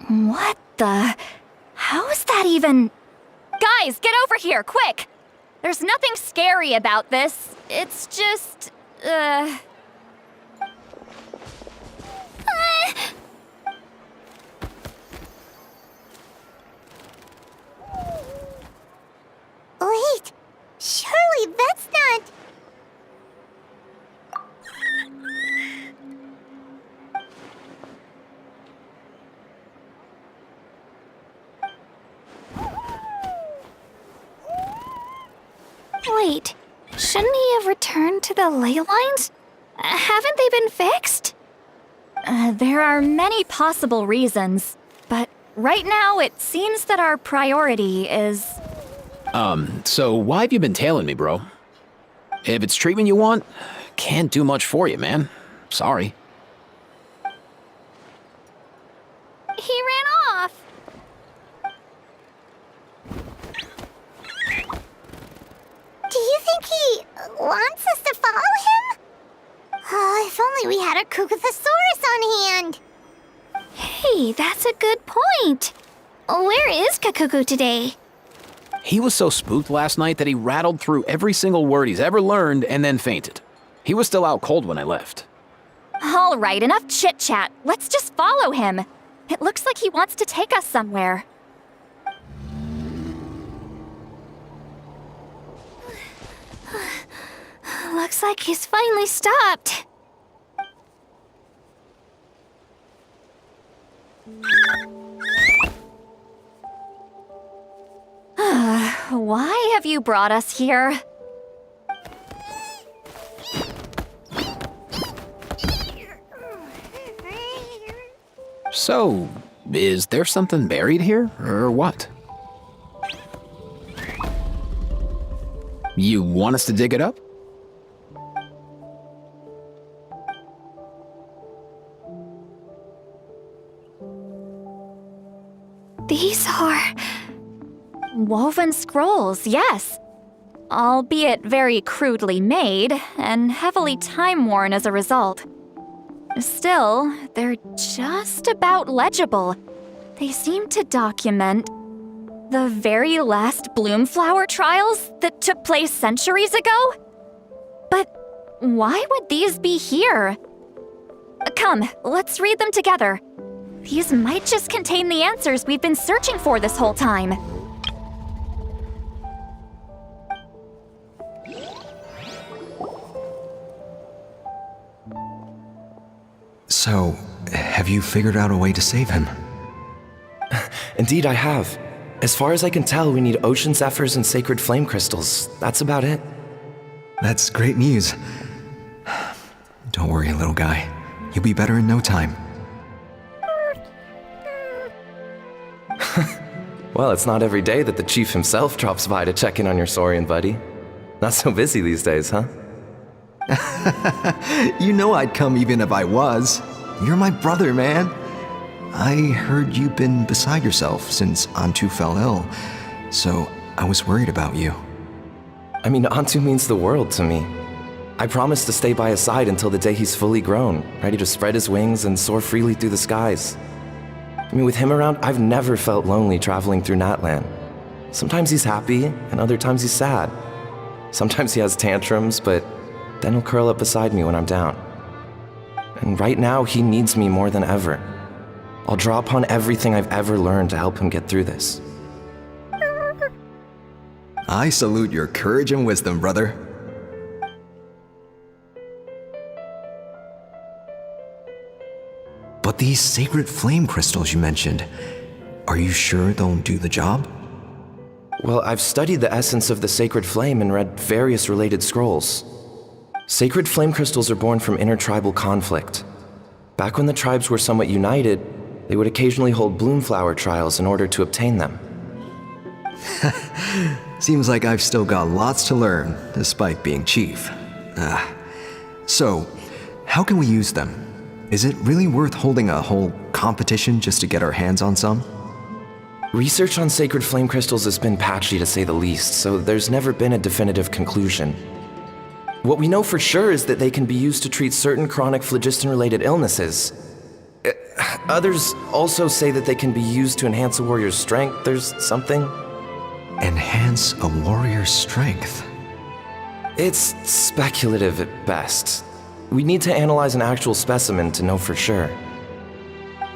What the? How is that even? Guys, get over here, quick! There's nothing scary about this. It's just, Wait, surely that's not... Wait, shouldn't he have returned to the ley lines? Haven't they been fixed? there are many possible reasons, but right now it seems that our priority is... So why have you been tailing me, bro? If it's treatment you want, can't do much for you, man. Sorry. He ran off. Do you think he wants us to follow him? Oh, if only we had a Kukathosaurus on hand. Hey, that's a good point. Where is Kakuku today? He was so spooked last night that he rattled through every single word he's ever learned and then fainted. He was still out cold when I left. All right, enough chit-chat. Let's just follow him. It looks like he wants to take us somewhere. Looks like he's finally stopped. Why have you brought us here? So, is there something buried here, or what? You want us to dig it up? These are... Woven scrolls, yes. Albeit very crudely made, and heavily time-worn as a result. Still, they're just about legible. They seem to document the very last bloomflower trials that took place centuries ago. Why would these be here? Come, let's read them together. These might just contain the answers we've been searching for this whole time. So, have you figured out a way to save him? Indeed, I have. As far as I can tell, we need ocean zephyrs and sacred flame crystals. That's about it. That's great news. Don't worry, little guy. You'll be better in no time. Well, it's not every day that the chief himself drops by to check in on your Saurian buddy. Not so busy these days, huh? You know I'd come even if I was. You're my brother, man. I heard you've been beside yourself since Antu fell ill, so I was worried about you. I mean, Antu means the world to me. I promised to stay by his side until the day he's fully grown, ready to spread his wings and soar freely through the skies. I mean, with him around, I've never felt lonely traveling through Natlan. Sometimes he's happy, and other times he's sad. Sometimes he has tantrums, but then he'll curl up beside me when I'm down. And right now, he needs me more than ever. I'll draw upon everything I've ever learned to help him get through this. I salute your courage and wisdom, brother. But these sacred flame crystals you mentioned, are you sure they'll do the job? Well, I've studied the essence of the sacred flame and read various related scrolls. Sacred flame crystals are born from intertribal conflict. Back when the tribes were somewhat united, they would occasionally hold bloomflower trials in order to obtain them. Seems like I've still got lots to learn, despite being chief. So, how can we use them? Is it really worth holding a whole competition just to get our hands on some? Research on sacred flame crystals has been patchy to say the least, so there's never been a definitive conclusion. What we know for sure is that they can be used to treat certain chronic phlogiston-related illnesses. Others also say that they can be used to enhance a warrior's strength. There's something. Enhance a warrior's strength? It's speculative at best. We need to analyze an actual specimen to know for sure.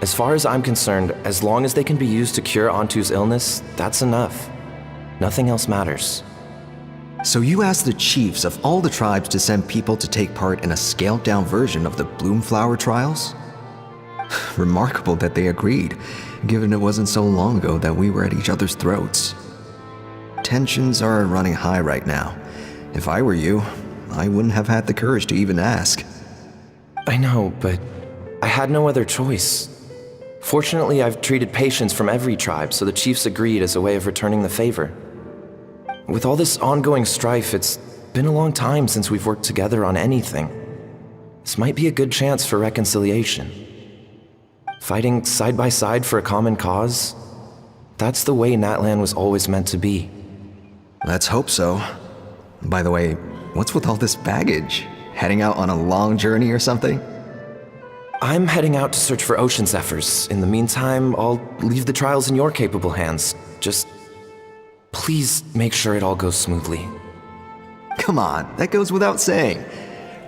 As far as I'm concerned, as long as they can be used to cure Antu's illness, that's enough. Nothing else matters. So you asked the chiefs of all the tribes to send people to take part in a scaled-down version of the Bloomflower trials? Remarkable that they agreed, given it wasn't so long ago that we were at each other's throats. Tensions are running high right now. If I were you, I wouldn't have had the courage to even ask. I know, but I had no other choice. Fortunately, I've treated patients from every tribe, so the chiefs agreed as a way of returning the favor. With all this ongoing strife, it's been a long time since we've worked together on anything. This might be a good chance for reconciliation. Fighting side by side for a common cause, that's the way Natlan was always meant to be. Let's hope so. By the way, what's with all this baggage? Heading out on a long journey or something? I'm heading out to search for ocean zephyrs. In the meantime, I'll leave the trials in your capable hands. Just please make sure it all goes smoothly. Come on, that goes without saying.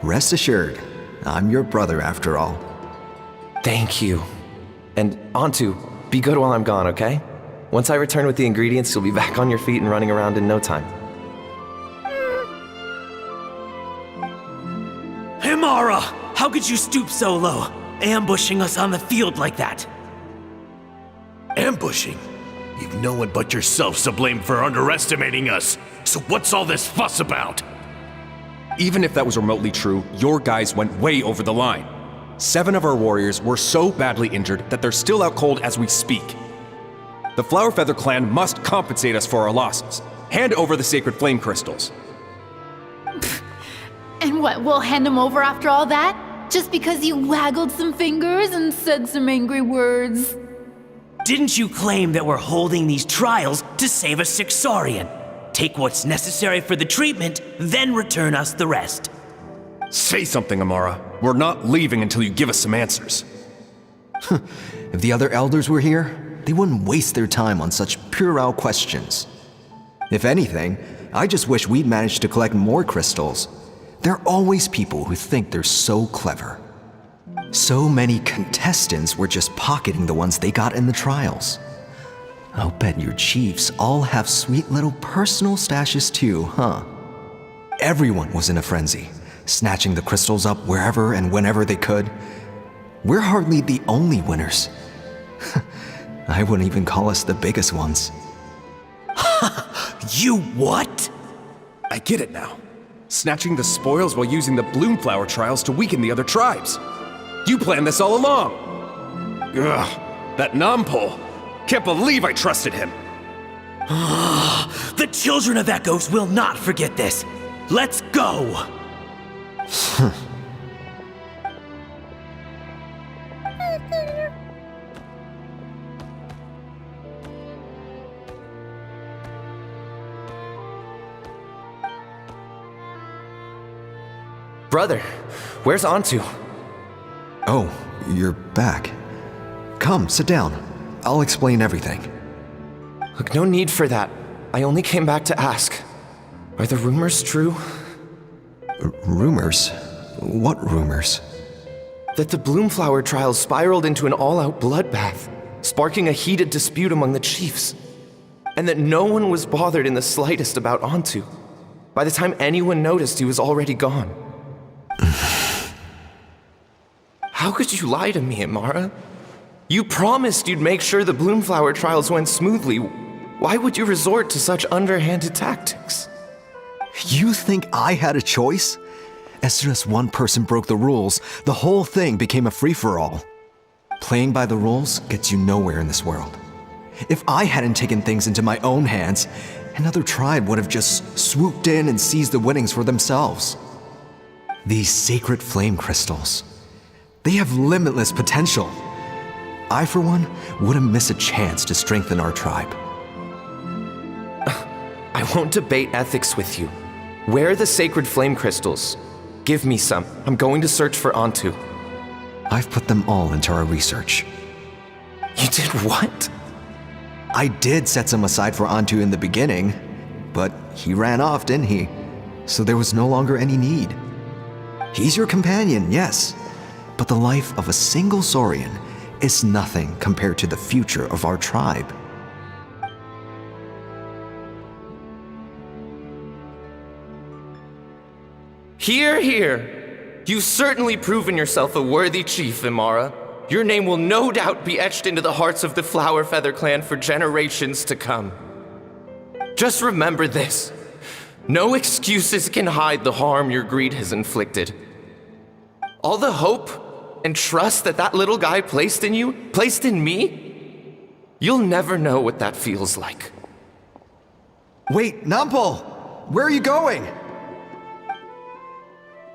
Rest assured, I'm your brother after all. Thank you. And Antu, be good while I'm gone, okay? Once I return with the ingredients, you'll be back on your feet and running around in no time. Himara! How could you stoop so low, ambushing us on the field like that? Ambushing? You've no one but yourself to blame for underestimating us. So what's all this fuss about? Even if that was remotely true, your guys went way over the line. 7 of our warriors were so badly injured that they're still out cold as we speak. The Flowerfeather clan must compensate us for our losses. Hand over the sacred flame crystals. And what, we'll hand them over after all that? Just because you waggled some fingers and said some angry words? Didn't you claim that we're holding these trials to save a sick Saurian? Take what's necessary for the treatment, then return us the rest. Say something, Amara. We're not leaving until you give us some answers. If the other elders were here, they wouldn't waste their time on such puerile questions. If anything, I just wish we'd managed to collect more crystals. There are always people who think they're so clever. So many contestants were just pocketing the ones they got in the trials. I'll bet your chiefs all have sweet little personal stashes too, huh? Everyone was in a frenzy, snatching the crystals up wherever and whenever they could. We're hardly the only winners. I wouldn't even call us the biggest ones. You what? I get it now. Snatching the spoils while using the Bloomflower trials to weaken the other tribes. You planned this all along. Ugh, that Nompole. Can't believe I trusted him. The children of Echoes will not forget this. Let's go! Brother, where's Antu? Oh, you're back. Come, sit down. I'll explain everything. Look, no need for that. I only came back to ask. Are the rumors true? Rumors? What rumors? That the Bloomflower trials spiraled into an all-out bloodbath, sparking a heated dispute among the chiefs. And that no one was bothered in the slightest about Antu. By the time anyone noticed, he was already gone. How could you lie to me, Amara? You promised you'd make sure the Bloomflower trials went smoothly. Why would you resort to such underhanded tactics? You think I had a choice? As soon as one person broke the rules, the whole thing became a free-for-all. Playing by the rules gets you nowhere in this world. If I hadn't taken things into my own hands, another tribe would have just swooped in and seized the winnings for themselves. These sacred flame crystals, they have limitless potential. I, for one, wouldn't miss a chance to strengthen our tribe. I won't debate ethics with you. Where are the sacred flame crystals? Give me some. I'm going to search for Antu. I've put them all into our research. You did what? I did set some aside for Antu in the beginning, but he ran off, didn't he? So there was no longer any need. He's your companion, yes, but the life of a single Saurian is nothing compared to the future of our tribe. Hear, hear. You've certainly proven yourself a worthy chief, Imara. Your name will no doubt be etched into the hearts of the Flower Feather clan for generations to come. Just remember this. No excuses can hide the harm your greed has inflicted. All the hope and trust that little guy placed in you, placed in me, you'll never know what that feels like. Wait, Nompole! Where are you going?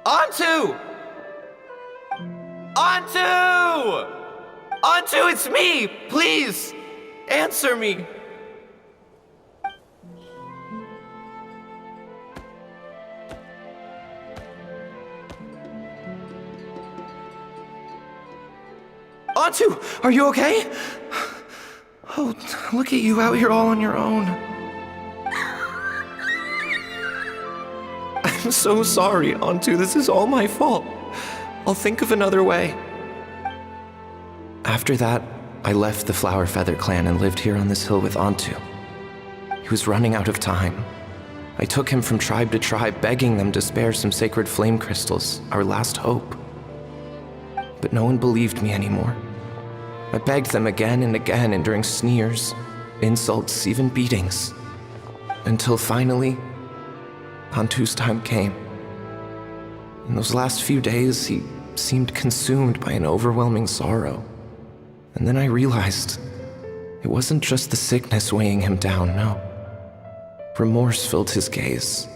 Antu! Antu! Antu, it's me! Please, answer me. Antu, are you okay? Oh, look at you out here all on your own. I'm so sorry, Antu. This is all my fault. I'll think of another way. After that, I left the Flower Feather clan and lived here on this hill with Antu. He was running out of time. I took him from tribe to tribe, begging them to spare some sacred flame crystals, our last hope. But no one believed me anymore. I begged them again and again, enduring sneers, insults, even beatings. Until finally, Antu's time came. In those last few days, he seemed consumed by an overwhelming sorrow. And then I realized it wasn't just the sickness weighing him down, no. Remorse filled his gaze.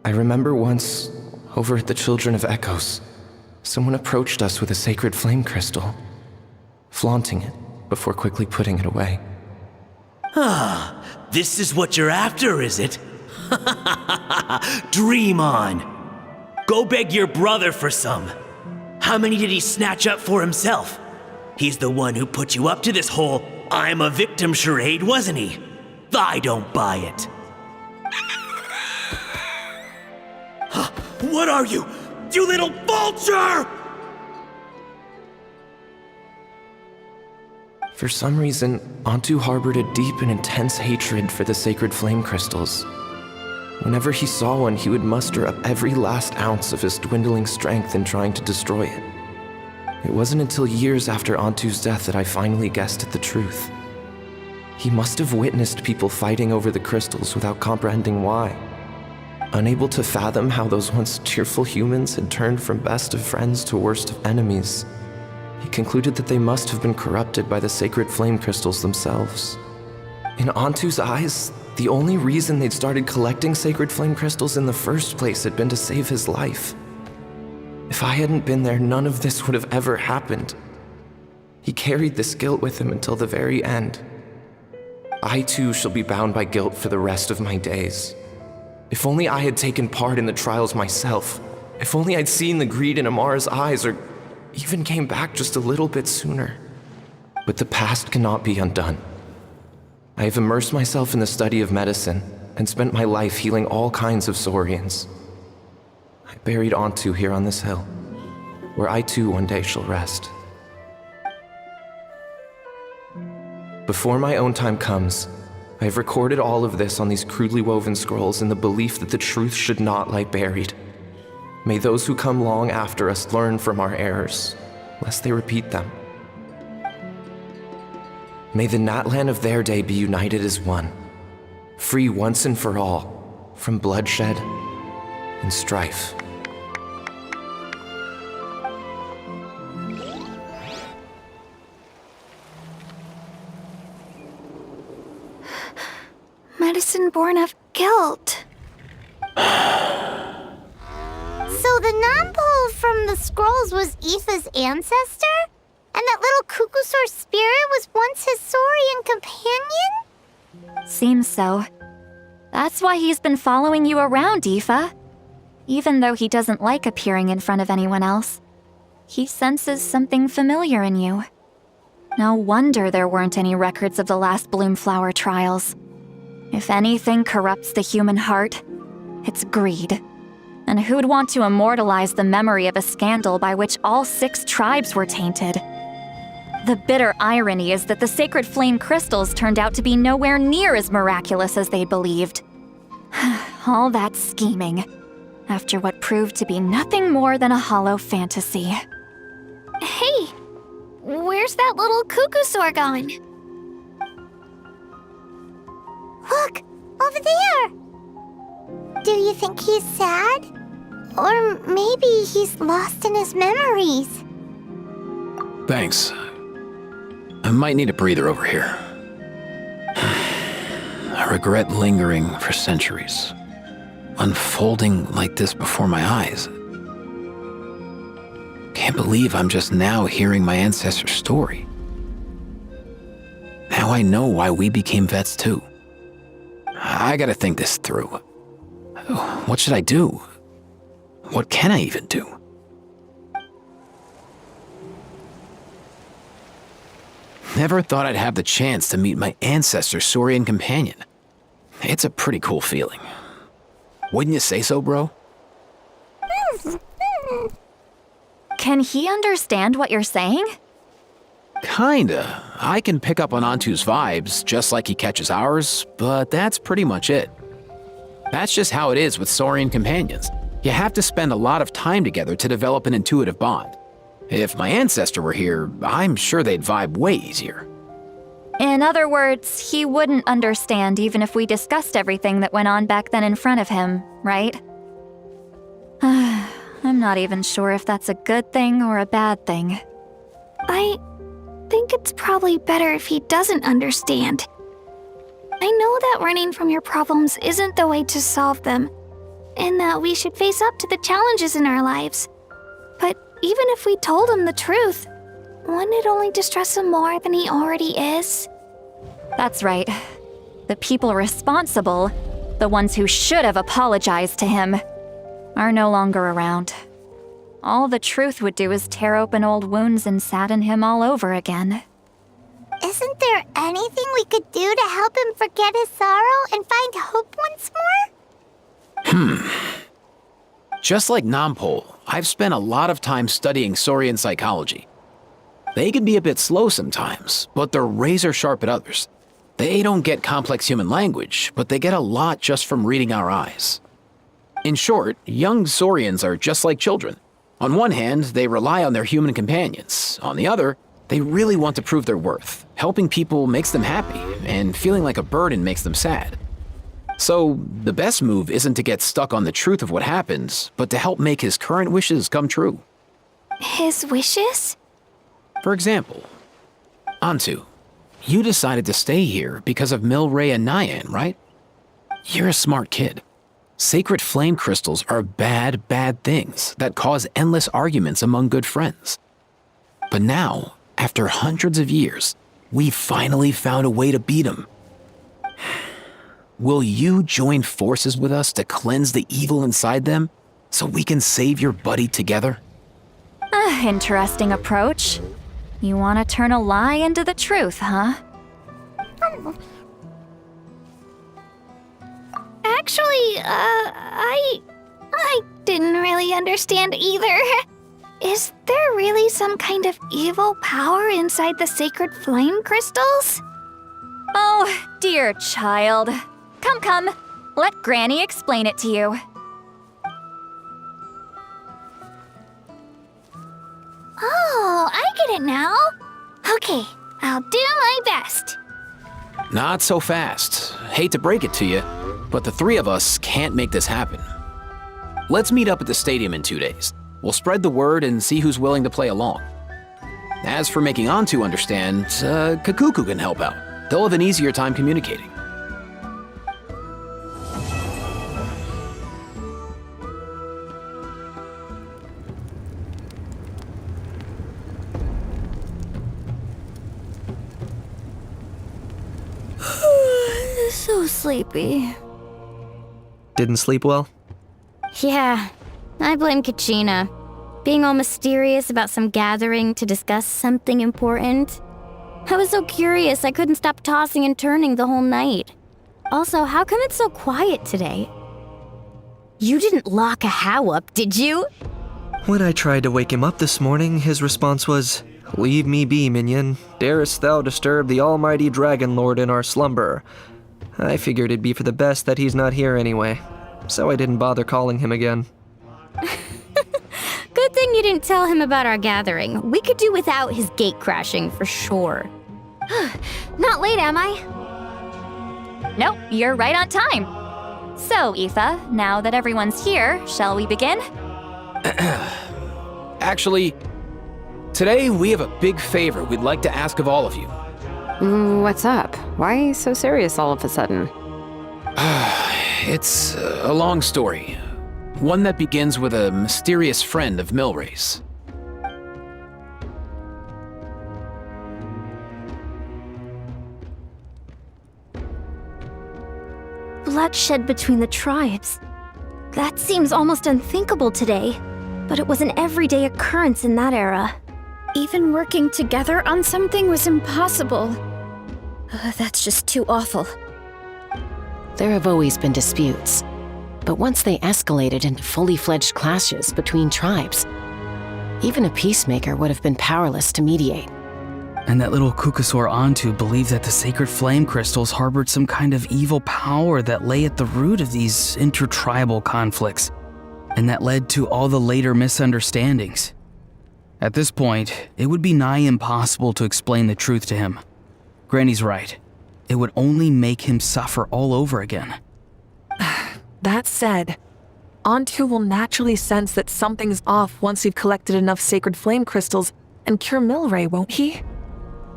I remember once, over at the Children of Echoes, someone approached us with a sacred flame crystal, flaunting it before quickly putting it away. Ah, this is what you're after, is it? Dream on. Go beg your brother for some. How many did he snatch up for himself? He's the one who put you up to this whole I'm a victim charade, wasn't he? I don't buy it. What are you? You little vulture! For some reason, Antu harbored a deep and intense hatred for the sacred flame crystals. Whenever he saw one, he would muster up every last ounce of his dwindling strength in trying to destroy it. It wasn't until years after Antu's death that I finally guessed at the truth. He must have witnessed people fighting over the crystals without comprehending why. Unable to fathom how those once cheerful humans had turned from best of friends to worst of enemies, he concluded that they must have been corrupted by the sacred flame crystals themselves. In Antu's eyes, the only reason they'd started collecting sacred flame crystals in the first place had been to save his life. If I hadn't been there, none of this would have ever happened. He carried this guilt with him until the very end. I too shall be bound by guilt for the rest of my days. If only I had taken part in the trials myself. If only I'd seen the greed in Amara's eyes, or even came back just a little bit sooner. But the past cannot be undone. I have immersed myself in the study of medicine and spent my life healing all kinds of Saurians. I buried Antu here on this hill, where I too one day shall rest. Before my own time comes, I have recorded all of this on these crudely woven scrolls in the belief that the truth should not lie buried. May those who come long after us learn from our errors, lest they repeat them. May the Natlan of their day be united as one, free once and for all from bloodshed and strife. Medicine born of guilt. So the non-pole from the scrolls was Aoife's ancestor? And that little Cuckoosaur spirit was once his Saurian companion? Seems so. That's why he's been following you around, Aoife. Even though he doesn't like appearing in front of anyone else, he senses something familiar in you. No wonder there weren't any records of the last Bloomflower trials. If anything corrupts the human heart, it's greed. And who'd want to immortalize the memory of a scandal by which all 6 tribes were tainted? The bitter irony is that the sacred flame crystals turned out to be nowhere near as miraculous as they believed. All that scheming, after what proved to be nothing more than a hollow fantasy. Hey, where's that little Cuckoosaur going? Look, over there! Do you think he's sad? Or maybe he's lost in his memories? Thanks. I might need a breather over here. A regret lingering for centuries, unfolding like this before my eyes. Can't believe I'm just now hearing my ancestor's story. Now I know why we became vets too. I gotta think this through. What should I do? What can I even do? Never thought I'd have the chance to meet my ancestor's Saurian companion. It's a pretty cool feeling. Wouldn't you say so, bro? Can he understand what you're saying? Kinda. I can pick up on Antu's vibes, just like he catches ours, but that's pretty much it. That's just how it is with Saurian companions. You have to spend a lot of time together to develop an intuitive bond. If my ancestor were here, I'm sure they'd vibe way easier. In other words, he wouldn't understand even if we discussed everything that went on back then in front of him, right? I'm not even sure if that's a good thing or a bad thing. I think it's probably better if he doesn't understand. I know that running from your problems isn't the way to solve them, and that we should face up to the challenges in our lives. But even if we told him the truth, wouldn't it only distress him more than he already is? That's right. The people responsible, the ones who should have apologized to him, are no longer around. All the truth would do is tear open old wounds and sadden him all over again. Isn't there anything we could do to help him forget his sorrow and find hope once more? Just like Nampol, I've spent a lot of time studying Saurian psychology. They can be a bit slow sometimes, but they're razor sharp at others. They don't get complex human language, but they get a lot just from reading our eyes. In short, young Saurians are just like children. On one hand, they rely on their human companions. On the other, they really want to prove their worth. Helping people makes them happy, and feeling like a burden makes them sad. So, the best move isn't to get stuck on the truth of what happened, but to help make his current wishes come true. His wishes? For example, Antu, you decided to stay here because of Milray and Nyan, right? You're a smart kid. Sacred flame crystals are bad, bad things that cause endless arguments among good friends. But now, after hundreds of years, we finally found a way to beat them. Will you join forces with us to cleanse the evil inside them so we can save your buddy together? Interesting approach. You want to turn a lie into the truth, huh? Actually, I didn't really understand either. Is there really some kind of evil power inside the sacred flame crystals? Oh, dear child. Come. Let Granny explain it to you. Oh, I get it now. Okay, I'll do my best. Not so fast. Hate to break it to you, but the three of us can't make this happen. Let's meet up at the stadium in 2 days. We'll spread the word and see who's willing to play along. As for making Antu understand, Kakuku can help out. They'll have an easier time communicating. So sleepy. Didn't sleep well? Yeah, I blame Kachina. Being all mysterious about some gathering to discuss something important. I was so curious I couldn't stop tossing and turning the whole night. Also, how come it's so quiet today? You didn't lock a How up, did you? When I tried to wake him up this morning, his response was, "Leave me be, minion. Darest thou disturb the almighty Dragon Lord in our slumber?" I figured it'd be for the best that he's not here anyway, so I didn't bother calling him again. Good thing you didn't tell him about our gathering. We could do without his gate crashing for sure. Not late, am I? Nope, you're right on time. So, Aoife, now that everyone's here, shall we begin? Actually, today we have a big favor we'd like to ask of all of you. What's up? Why so serious all of a sudden? It's a long story. One that begins with a mysterious friend of Milray's. Bloodshed between the tribes. That seems almost unthinkable today, but it was an everyday occurrence in that era. Even working together on something was impossible. That's just too awful. There have always been disputes, but once they escalated into fully fledged clashes between tribes, even a peacemaker would have been powerless to mediate. And that little Kukusaur Antu believed that the sacred flame crystals harbored some kind of evil power that lay at the root of these intertribal conflicts, and that led to all the later misunderstandings. At this point, it would be nigh impossible to explain the truth to him. Granny's right. It would only make him suffer all over again. That said, Antu will naturally sense that something's off once we've collected enough sacred flame crystals and cure Milray, won't he?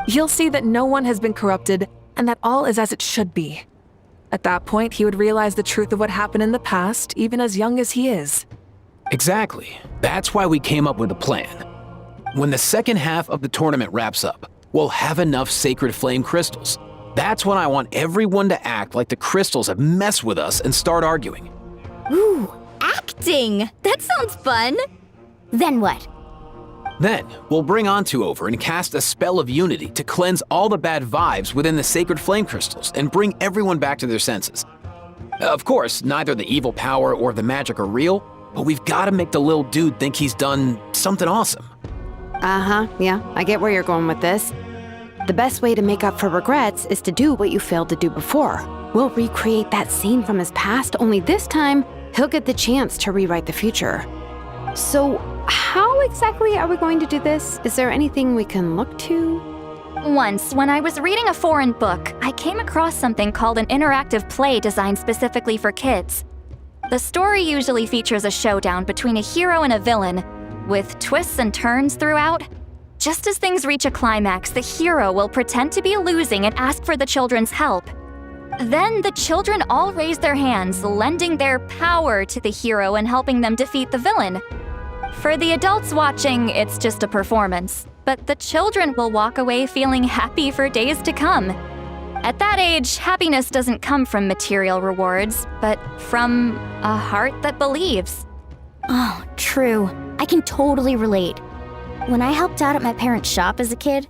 He'll see that no one has been corrupted and that all is as it should be. At that point, he would realize the truth of what happened in the past, even as young as he is. Exactly. That's why we came up with a plan. When the second half of the tournament wraps up, we'll have enough sacred flame crystals. That's when I want everyone to act like the crystals have messed with us and start arguing. Ooh, acting! That sounds fun! Then what? Then, we'll bring Antu over and cast a spell of unity to cleanse all the bad vibes within the sacred flame crystals and bring everyone back to their senses. Of course, neither the evil power or the magic are real, but we've got to make the little dude think he's done something awesome. Uh-huh, yeah, I get where you're going with this. The best way to make up for regrets is to do what you failed to do before. We'll recreate that scene from his past, only this time, he'll get the chance to rewrite the future. So, how exactly are we going to do this? Is there anything we can look to? Once, when I was reading a foreign book, I came across something called an interactive play designed specifically for kids. The story usually features a showdown between a hero and a villain, with twists and turns throughout. Just as things reach a climax, the hero will pretend to be losing and ask for the children's help. Then the children all raise their hands, lending their power to the hero and helping them defeat the villain. For the adults watching, it's just a performance, but the children will walk away feeling happy for days to come. At that age, happiness doesn't come from material rewards, but from a heart that believes. Oh, true. I can totally relate. When I helped out at my parents' shop as a kid,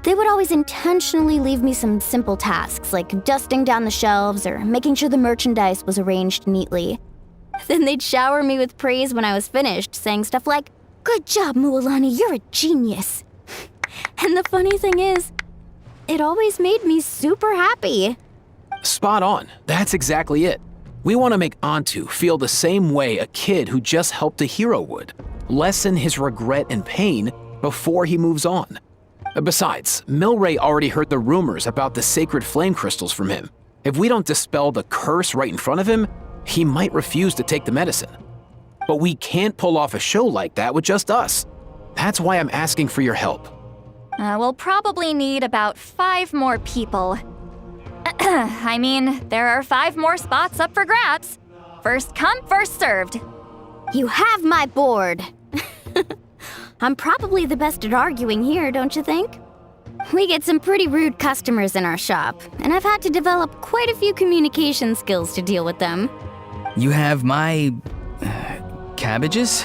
they would always intentionally leave me some simple tasks like dusting down the shelves or making sure the merchandise was arranged neatly. Then they'd shower me with praise when I was finished, saying stuff like, "Good job, Mualani, you're a genius." And the funny thing is, it always made me super happy. Spot on. That's exactly it. We want to make Antu feel the same way a kid who just helped a hero would. Lessen his regret and pain before he moves on. Besides, Milray already heard the rumors about the sacred flame crystals from him. If we don't dispel the curse right in front of him, he might refuse to take the medicine. But we can't pull off a show like that with just us. That's why I'm asking for your help. We'll probably need about 5 more people. I mean, there are 5 more spots up for grabs. First come, first served. You have my board. I'm probably the best at arguing here, don't you think? We get some pretty rude customers in our shop, and I've had to develop quite a few communication skills to deal with them. You have my... cabbages?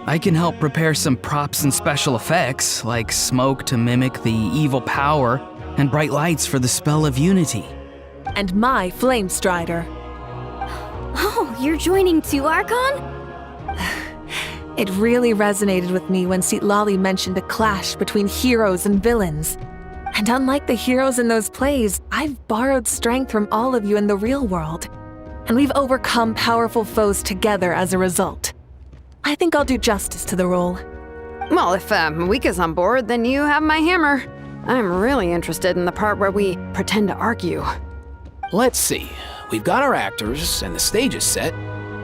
I can help prepare some props and special effects, like smoke to mimic the evil power, and bright lights for the spell of unity. And my flame strider. Oh, you're joining too, Archon? It really resonated with me when Citlali mentioned a clash between heroes and villains. And unlike the heroes in those plays, I've borrowed strength from all of you in the real world. And we've overcome powerful foes together as a result. I think I'll do justice to the role. Well, if Mika's on board, then you have my hammer. I'm really interested in the part where we pretend to argue. Let's see. We've got our actors and the stage is set.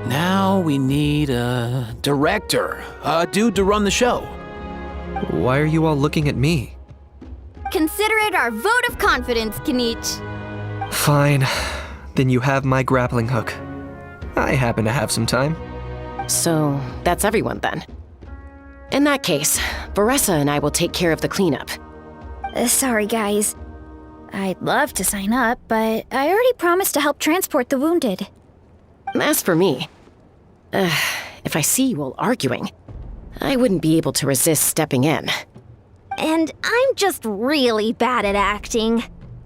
Now we need a director, a dude to run the show. Why are you all looking at me? Consider it our vote of confidence, Kanich. Fine. Then you have my grappling hook. I happen to have some time. So, that's everyone then. In that case, Varessa and I will take care of the cleanup. Sorry, guys. I'd love to sign up, but I already promised to help transport the wounded. As for me, if I see you all arguing, I wouldn't be able to resist stepping in. And I'm just really bad at acting.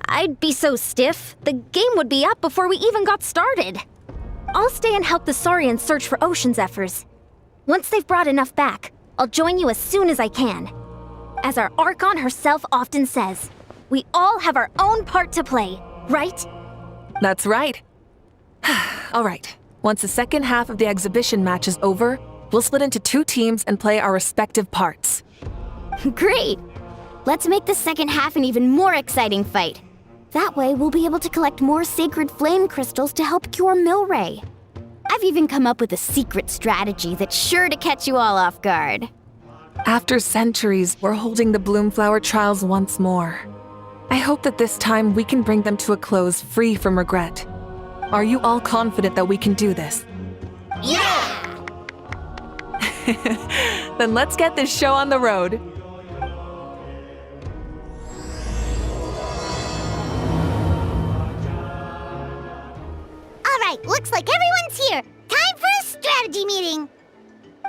I'd be so stiff, the game would be up before we even got started. I'll stay and help the Saurians search for Ocean Zephyrs. Once they've brought enough back, I'll join you as soon as I can. As our Archon herself often says, we all have our own part to play, right? That's right. All right, once the second half of the exhibition match is over, we'll split into 2 teams and play our respective parts. Great! Let's make the second half an even more exciting fight. That way, we'll be able to collect more sacred flame crystals to help cure Milray. I've even come up with a secret strategy that's sure to catch you all off guard. After centuries, we're holding the Bloomflower trials once more. I hope that this time we can bring them to a close free from regret. Are you all confident that we can do this? Yeah! Then let's get this show on the road. All right, looks like everyone's here. Time for a strategy meeting.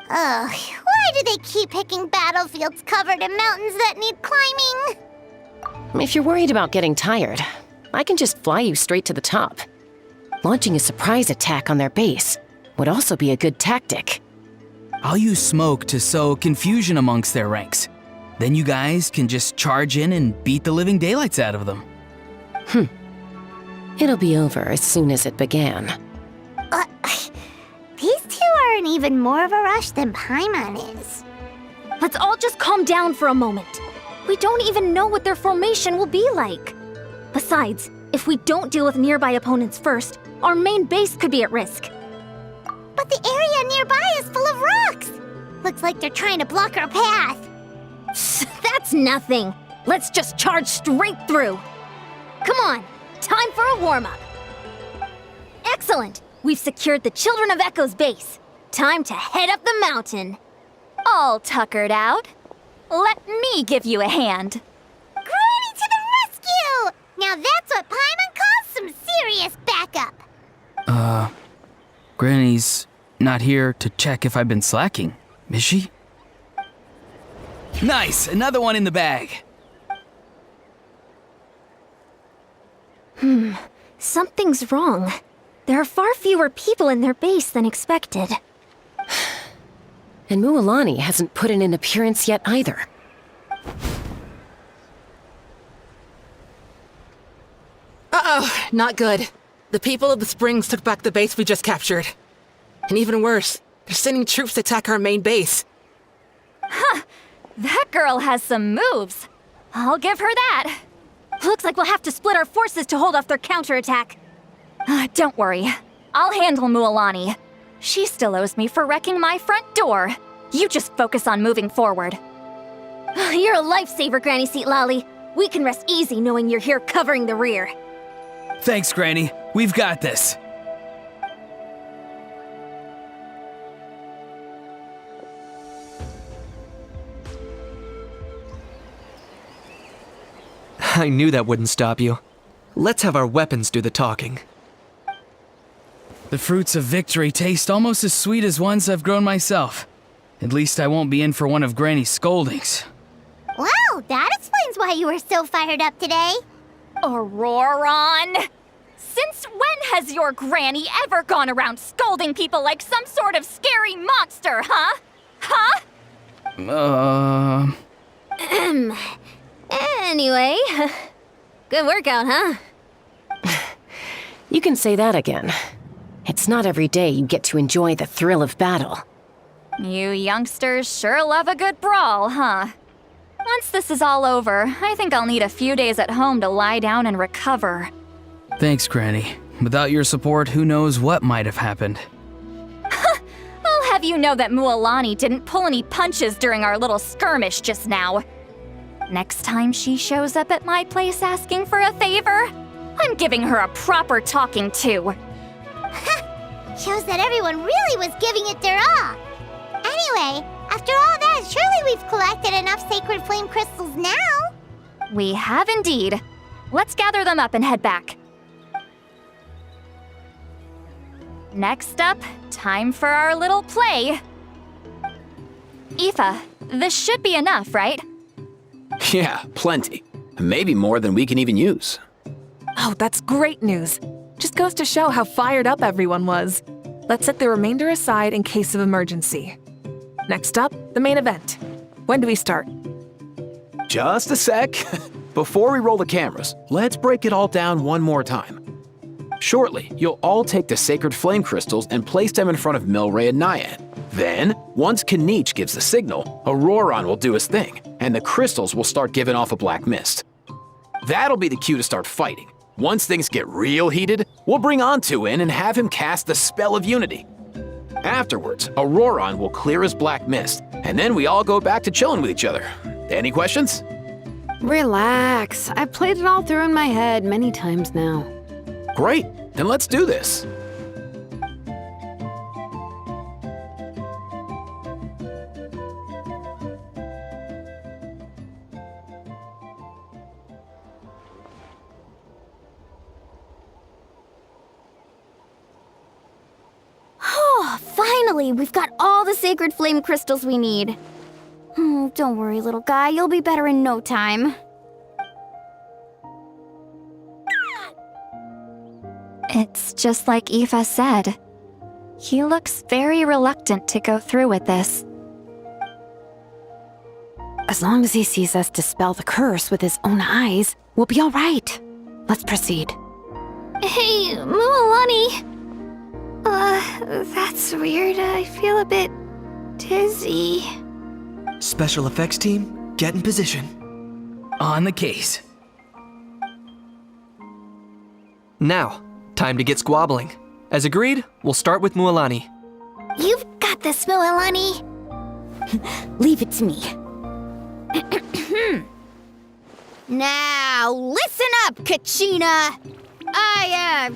Ugh, what Why do they keep picking battlefields covered in mountains that need climbing? If you're worried about getting tired, I can just fly you straight to the top. Launching a surprise attack on their base would also be a good tactic. I'll use smoke to sow confusion amongst their ranks. Then you guys can just charge in and beat the living daylights out of them. It'll be over as soon as it began. These two are in even more of a rush than Paimon is. Let's all just calm down for a moment. We don't even know what their formation will be like. Besides, if we don't deal with nearby opponents first, our main base could be at risk. But the area nearby is full of rocks. Looks like they're trying to block our path. That's nothing. Let's just charge straight through. Come on, time for a warm-up. Excellent. We've secured the Children of Echo's base. Time to head up the mountain. All tuckered out. Let me give you a hand. Granny to the rescue! Now that's what Paimon calls some serious backup. Granny's not here to check if I've been slacking, is she? Nice, another one in the bag. Something's wrong. There are far fewer people in their base than expected. And Mualani hasn't put in an appearance yet either. Uh-oh, not good. The people of the Springs took back the base we just captured. And even worse, they're sending troops to attack our main base. Huh, that girl has some moves. I'll give her that. Looks like we'll have to split our forces to hold off their counterattack. Don't worry, I'll handle Mualani. She still owes me for wrecking my front door. You just focus on moving forward. You're a lifesaver, Granny Seat Lolly. We can rest easy knowing you're here covering the rear. Thanks, Granny. We've got this. I knew that wouldn't stop you. Let's have our weapons do the talking. The fruits of victory taste almost as sweet as ones I've grown myself. At least I won't be in for one of Granny's scoldings. Wow, that explains why you were so fired up today. Auroron! Since when has your granny ever gone around scolding people like some sort of scary monster, huh? Huh? Anyway, good workout, huh? You can say that again. It's not every day you get to enjoy the thrill of battle. You youngsters sure love a good brawl, huh? Once this is all over, I think I'll need a few days at home to lie down and recover. Thanks, Granny. Without your support, who knows what might have happened. I'll have you know that Mualani didn't pull any punches during our little skirmish just now. Next time she shows up at my place asking for a favor, I'm giving her a proper talking to. Shows that everyone really was giving it their all. Anyway, after all that, surely we've collected enough sacred flame crystals now. We have indeed. Let's gather them up and head back. Next up, time for our little play. Aoife, this should be enough, right? Yeah, plenty. Maybe more than we can even use. Oh, that's great news. Just goes to show how fired up everyone was. Let's set the remainder aside in case of emergency. Next up, the main event. When do we start? Just a sec. Before we roll the cameras, let's break it all down one more time. Shortly, you'll all take the sacred flame crystals and place them in front of Milray and Naiad. Then, once Kanich gives the signal, Auroron will do his thing, and the crystals will start giving off a black mist. That'll be the cue to start fighting. Once things get real heated, we'll bring Antu in and have him cast the spell of unity. Afterwards, Auroron will clear his black mist, and then we all go back to chilling with each other. Any questions? Relax. I've played it all through in my head many times now. Great, then let's do this. Finally, we've got all the sacred flame crystals we need. Don't worry, little guy. You'll be better in no time. It's just like Eva said. He looks very reluctant to go through with this. As long as he sees us dispel the curse with his own eyes, we'll be all right. Let's proceed. Hey, Mualani. That's weird. I feel a bit dizzy. Special effects team, get in position. On the case. Now, time to get squabbling. As agreed, we'll start with Mualani. You've got this, Mualani. Leave it to me. Now, listen up, Kachina. I'm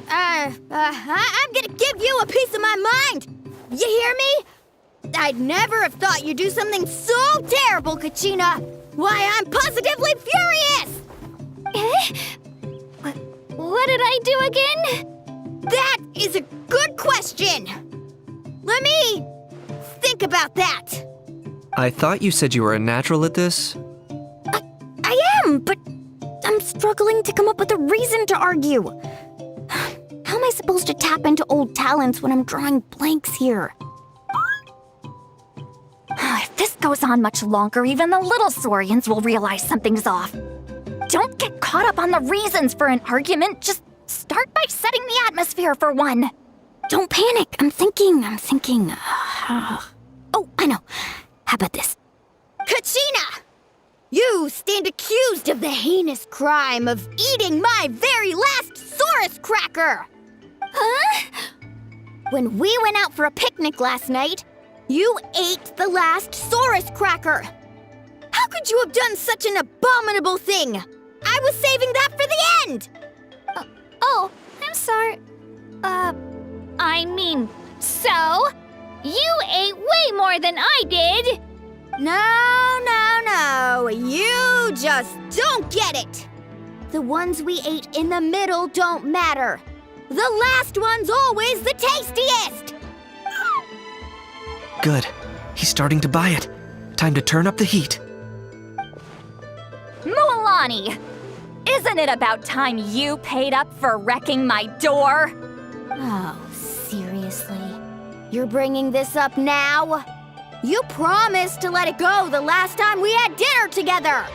gonna give you a piece of my mind. You hear me? I'd never have thought you'd do something so terrible, Kachina. Why, I'm positively furious! What did I do again? That is a good question. Let me think about that. I thought you said you were a natural at this. I am, but I'm struggling to come up with a reason to argue. How am I supposed to tap into old talents when I'm drawing blanks here? If this goes on much longer, even the little Saurians will realize something's off. Don't get caught up on the reasons for an argument. Just start by setting the atmosphere for one. Don't panic. I'm thinking. Oh, I know. How about this? Kachina! You stand accused of the heinous crime of eating my very last Saurus cracker! Huh? When we went out for a picnic last night, you ate the last Saurus cracker! How could you have done such an abominable thing? I was saving that for the end! Oh, I'm sorry. I mean, so? You ate way more than I did! No. You just don't get it! The ones we ate in the middle don't matter. The last one's always the tastiest! Good. He's starting to buy it. Time to turn up the heat. Mualani! Isn't it about time you paid up for wrecking my door? Oh, seriously? You're bringing this up now? You promised to let it go the last time we had dinner together!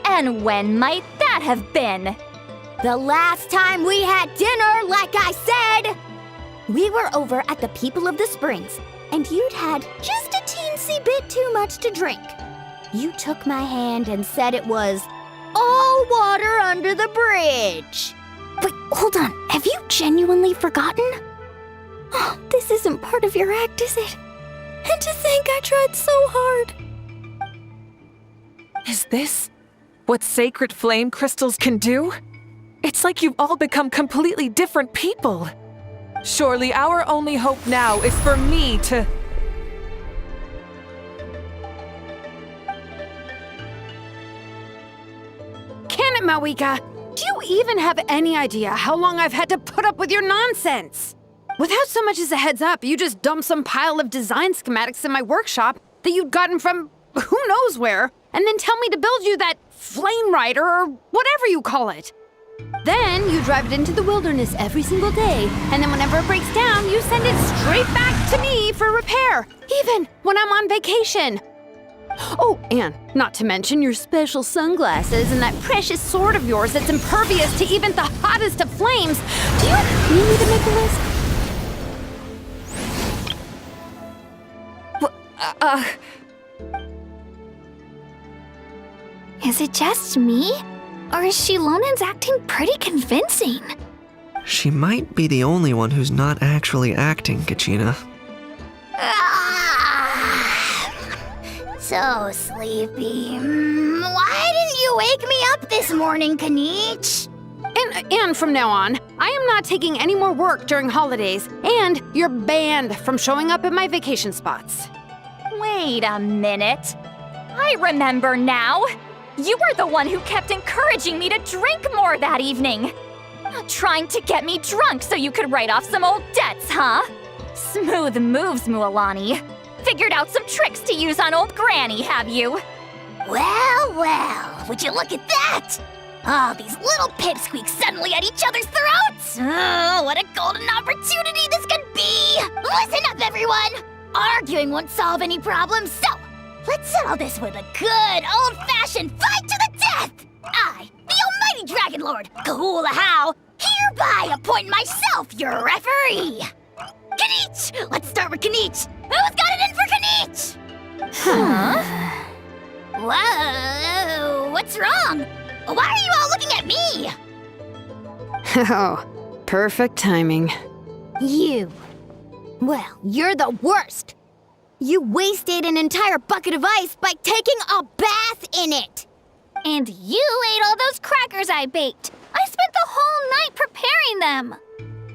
And when might that have been? The last time we had dinner, like I said! We were over at the People of the Springs, and you'd had just a teensy bit too much to drink. You took my hand and said it was all water under the bridge. Wait, hold on. Have you genuinely forgotten? Oh, this isn't part of your act, is it? And to think I tried so hard. Is this what sacred flame crystals can do? It's like you've all become completely different people. Surely our only hope now is for me to... Can it, Mawika? Do you even have any idea how long I've had to put up with your nonsense? Without so much as a heads up, you just dumped some pile of design schematics in my workshop that you'd gotten from who knows where, and then tell me to build you that flame rider or whatever you call it. Then you drive it into the wilderness every single day, and then whenever it breaks down, you send it straight back to me for repair, even when I'm on vacation. Oh, and not to mention your special sunglasses and that precious sword of yours that's impervious to even the hottest of flames. Do you need me to make a list? Is it just me? Or is Shilonen's acting pretty convincing? She might be the only one who's not actually acting, Kachina. So sleepy. Why didn't you wake me up this morning, Kanich? And from now on, I am not taking any more work during holidays, and you're banned from showing up at my vacation spots. Wait a minute. I remember now. You were the one who kept encouraging me to drink more that evening. Trying to get me drunk so you could write off some old debts, huh? Smooth moves, Mualani. Figured out some tricks to use on old Granny, have you? Well, well, would you look at that? Oh, these little pipsqueaks suddenly at each other's throats! Oh, what a golden opportunity this could be! Listen up, everyone! Arguing won't solve any problems, so let's settle this with a good old-fashioned fight to the death! I, the almighty Dragon Lord, Kahula, hereby appoint myself your referee! Kanich! Let's start with Kanich! Who's got it in for Kanich? Huh? Whoa, what's wrong? Why are you all looking at me? Oh, perfect timing. You. Well, you're the worst. You wasted an entire bucket of ice by taking a bath in it. And you ate all those crackers I baked. I spent the whole night preparing them.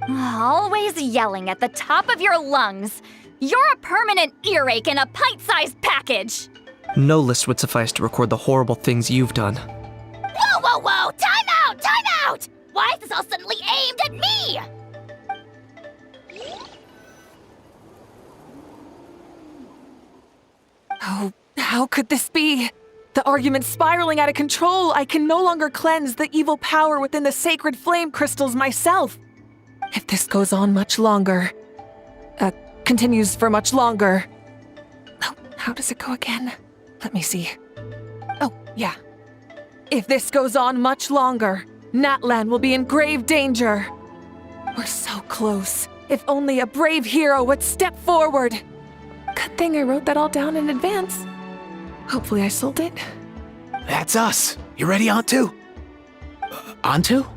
Always yelling at the top of your lungs. You're a permanent earache in a pint-sized package. No list would suffice to record the horrible things you've done. Whoa, whoa, whoa! Time out! Time out! Why is this all suddenly aimed at me? Oh, how could this be? The argument's spiraling out of control. I can no longer cleanse the evil power within the sacred flame crystals myself. If this goes on much longer, continues for much longer. Oh, how does it go again? Let me see. Oh, yeah. If this goes on much longer, Natlan will be in grave danger. We're so close. If only a brave hero would step forward. Good thing I wrote that all down in advance. Hopefully I sold it. That's us. You ready, Antu? Antu?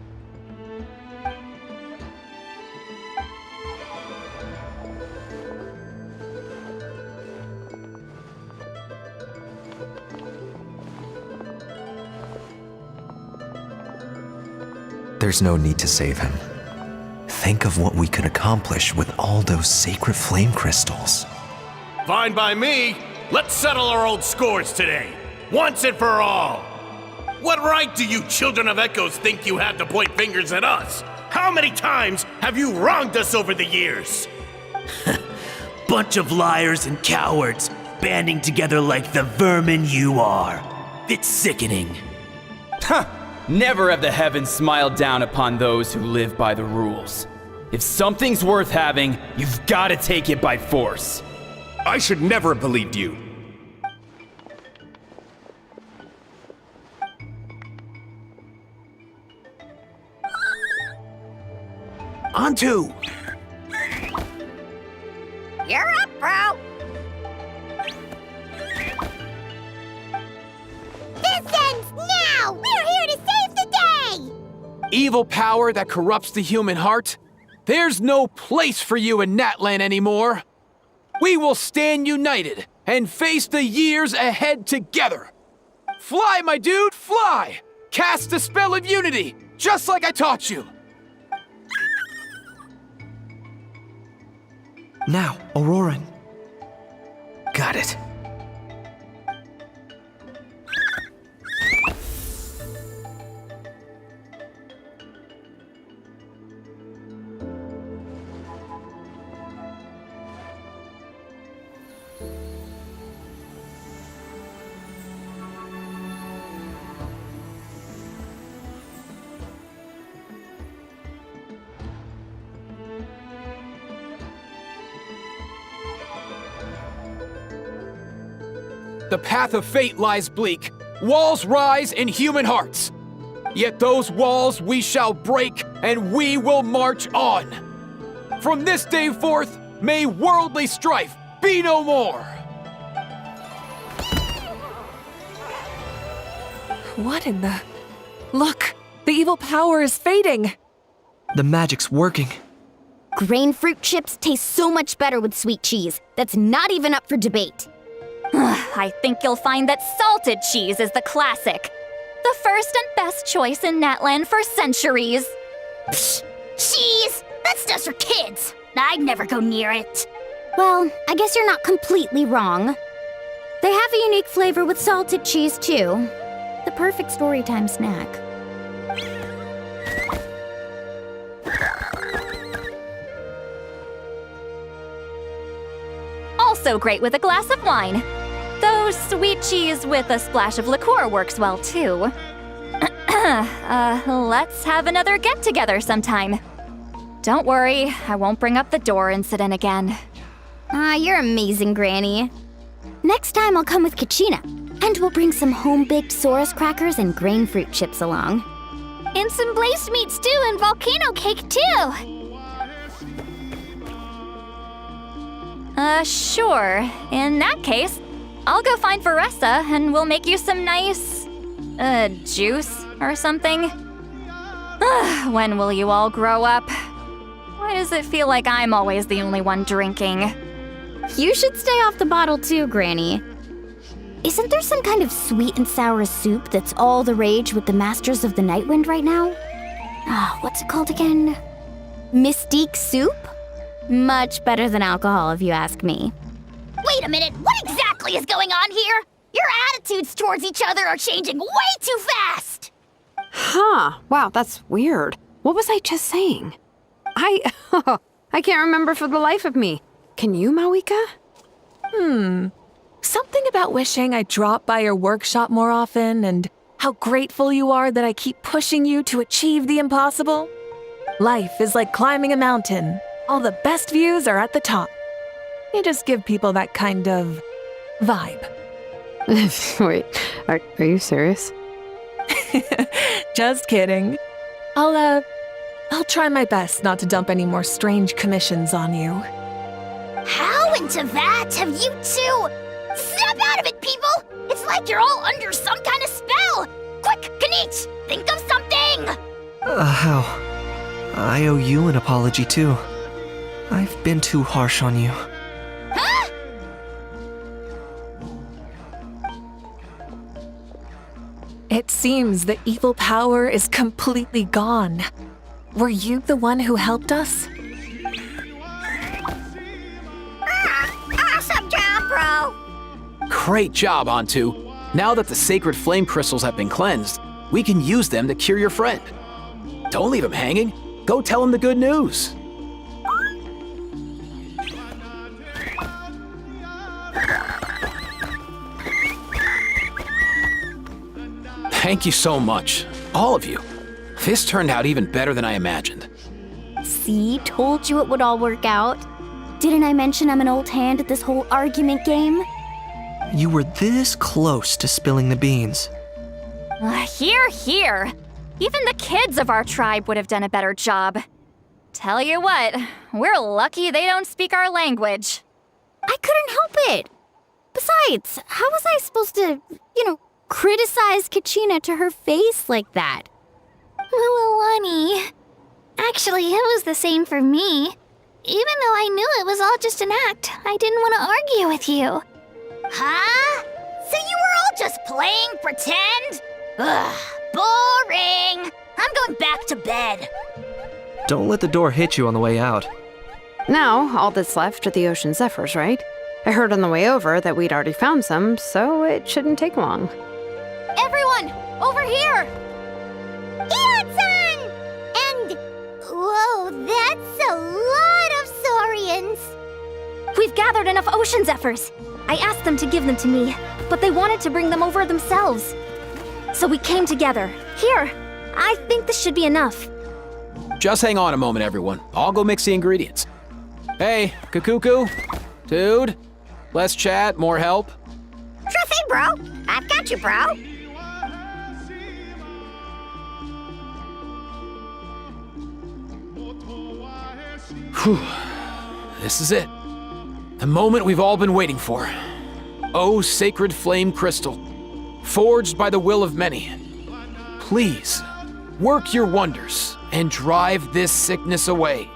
There's no need to save him. Think of what we could accomplish with all those sacred flame crystals. Fine by me. Let's settle our old scores today, once and for all. What right do you children of Echoes think you have to point fingers at us? How many times have you wronged us over the years? Bunch of liars and cowards, banding together like the vermin you are. It's sickening. Ha! Never have the heavens smiled down upon those who live by the rules. If something's worth having, you've got to take it by force. I should never have believed you. Antu! You're up, bro! This ends now! We're here to save the day! Evil power that corrupts the human heart? There's no place for you in Natlan anymore! We will stand united and face the years ahead together! Fly, my dude, fly! Cast the spell of unity, just like I taught you! Now, Auroran. Got it. The path of fate lies bleak. Walls rise in human hearts. Yet those walls we shall break, and we will march on. From this day forth, may worldly strife be no more. What in the... Look, the evil power is fading. The magic's working. Grain fruit chips taste so much better with sweet cheese. That's not even up for debate. I think you'll find that salted cheese is the classic. The first and best choice in Natlan for centuries. Psh, cheese! That stuff's for kids. I'd never go near it. Well, I guess you're not completely wrong. They have a unique flavor with salted cheese, too. The perfect storytime snack. also great with a glass of wine. Though sweet cheese with a splash of liqueur works well too. Let's have another get-together sometime. Don't worry, I won't bring up the door incident again. You're amazing, Granny. Next time I'll come with Kachina, and we'll bring some home-baked Saurus crackers and grain fruit chips along. And some glazed meat stew and volcano cake, too! Sure. In that case, I'll go find Varessa and we'll make you some nice, juice or something. When will you all grow up? Why does it feel like I'm always the only one drinking? You should stay off the bottle too, Granny. Isn't there some kind of sweet and sour soup that's all the rage with the Masters of the Nightwind right now? What's it called again? Mystique soup? Much better than alcohol, if you ask me. Wait a minute, what exactly is going on here? Your attitudes towards each other are changing way too fast! Huh, wow, that's weird. What was I just saying? I can't remember for the life of me. Can you, Mawika? Something about wishing I'd drop by your workshop more often and how grateful you are that I keep pushing you to achieve the impossible. Life is like climbing a mountain. All the best views are at the top. You just give people that kind of vibe. Wait, are you serious? Just kidding. I'll try my best not to dump any more strange commissions on you. How into that have you two? Snap out of it, people! It's like you're all under some kind of spell! Quick, Kanich, think of something! How? I owe you an apology too. I've been too harsh on you. Huh? It seems the evil power is completely gone. Were you the one who helped us? Awesome job, bro! Great job, Antu. Now that the sacred flame crystals have been cleansed, we can use them to cure your friend. Don't leave him hanging. Go tell him the good news. Thank you so much, all of you. This turned out even better than I imagined. See, told you it would all work out. Didn't I mention I'm an old hand at this whole argument game? You were this close to spilling the beans. Hear, hear. Even the kids of our tribe would have done a better job. Tell you what, we're lucky they don't speak our language. I couldn't help it. Besides, how was I supposed to, criticize Kachina to her face like that? Mualani. Actually, it was the same for me. Even though I knew it was all just an act, I didn't want to argue with you. Huh? So you were all just playing pretend? Ugh, boring. I'm going back to bed. Don't let the door hit you on the way out. Now, all that's left are the ocean zephyrs, right? I heard on the way over that we'd already found some, so it shouldn't take long. Everyone, over here! Ian-san! And... whoa, that's a lot of saurians! We've gathered enough ocean zephyrs. I asked them to give them to me, but they wanted to bring them over themselves. So we came together. Here, I think this should be enough. Just hang on a moment, everyone. I'll go mix the ingredients. Hey, Kakuku, dude, less chat, more help. Sure thing, bro. I've got you, bro. Whew. This is it. The moment we've all been waiting for. Oh, sacred flame crystal, forged by the will of many. Please, work your wonders and drive this sickness away.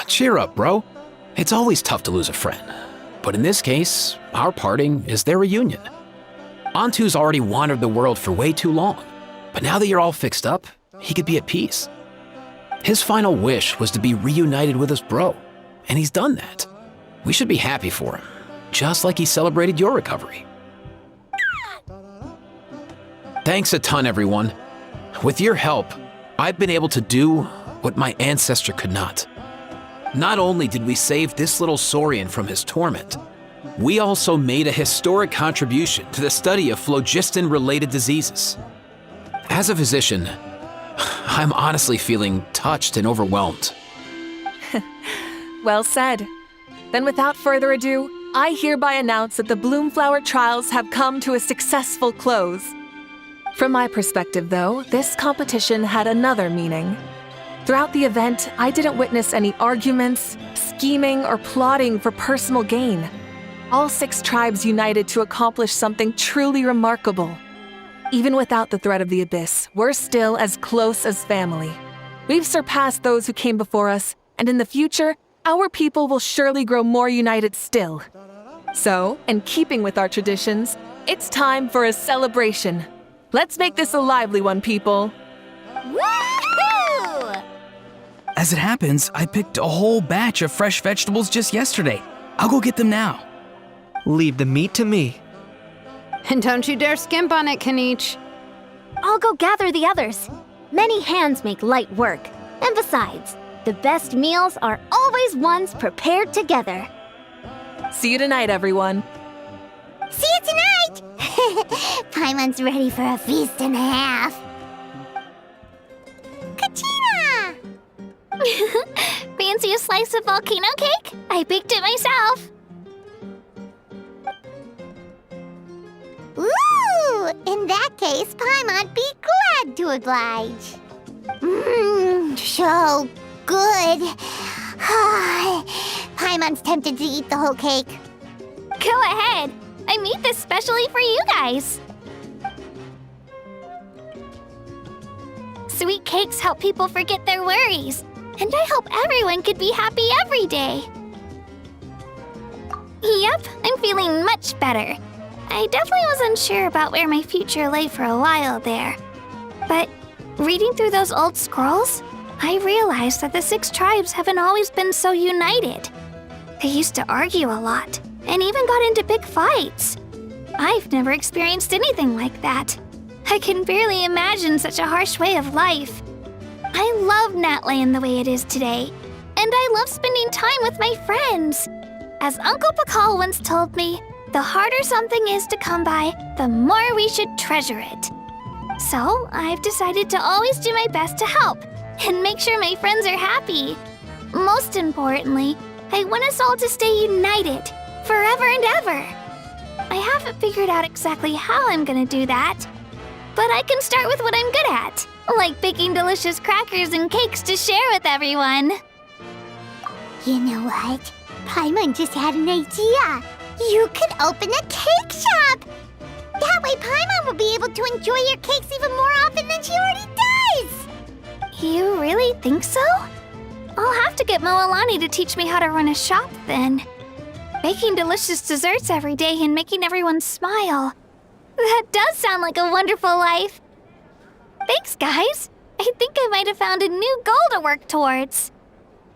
Cheer up, bro. It's always tough to lose a friend. But in this case, our parting is their reunion. Antu's already wandered the world for way too long. But now that you're all fixed up, he could be at peace. His final wish was to be reunited with his bro, and he's done that. We should be happy for him, just like he celebrated your recovery. Thanks a ton, everyone. With your help, I've been able to do what my ancestor could not. Not only did we save this little Saurian from his torment, we also made a historic contribution to the study of phlogiston-related diseases. As a physician, I'm honestly feeling touched and overwhelmed. Well said. Then without further ado, I hereby announce that the Bloomflower trials have come to a successful close. From my perspective, though, this competition had another meaning. Throughout the event, I didn't witness any arguments, scheming, or plotting for personal gain. All 6 tribes united to accomplish something truly remarkable. Even without the threat of the Abyss, we're still as close as family. We've surpassed those who came before us, and in the future, our people will surely grow more united still. So, in keeping with our traditions, it's time for a celebration. Let's make this a lively one, people. Woohoo! As it happens, I picked a whole batch of fresh vegetables just yesterday. I'll go get them now. Leave the meat to me. And don't you dare skimp on it, Kanich. I'll go gather the others. Many hands make light work. And besides, the best meals are always ones prepared together. See you tonight, everyone. See you tonight! Paimon's ready for a feast and a half. Kachina! Fancy a slice of volcano cake? I baked it myself. Ooh! In that case, Paimon'd be glad to oblige. Mmm, so good. Paimon's tempted to eat the whole cake. Go ahead. I made this specially for you guys. Sweet cakes help people forget their worries. And I hope everyone could be happy every day. Yep, I'm feeling much better. I definitely wasn't sure about where my future lay for a while there. But reading through those old scrolls, I realized that the 6 tribes haven't always been so united. They used to argue a lot, and even got into big fights. I've never experienced anything like that. I can barely imagine such a harsh way of life. I love Natland the way it is today, and I love spending time with my friends. As Uncle Pakal once told me, the harder something is to come by, the more we should treasure it. So I've decided to always do my best to help and make sure my friends are happy. Most importantly, I want us all to stay united, forever and ever. I haven't figured out exactly how I'm gonna do that, but I can start with what I'm good at, like baking delicious crackers and cakes to share with everyone. You know what? Paimon just had an idea. You could open a cake shop. That way Paimon will be able to enjoy your cakes even more often than she already does. You really think so? I'll have to get Moalani to teach me how to run a shop then. Baking delicious desserts every day and making everyone smile. That does sound like a wonderful life. Thanks, guys. I think I might have found a new goal to work towards.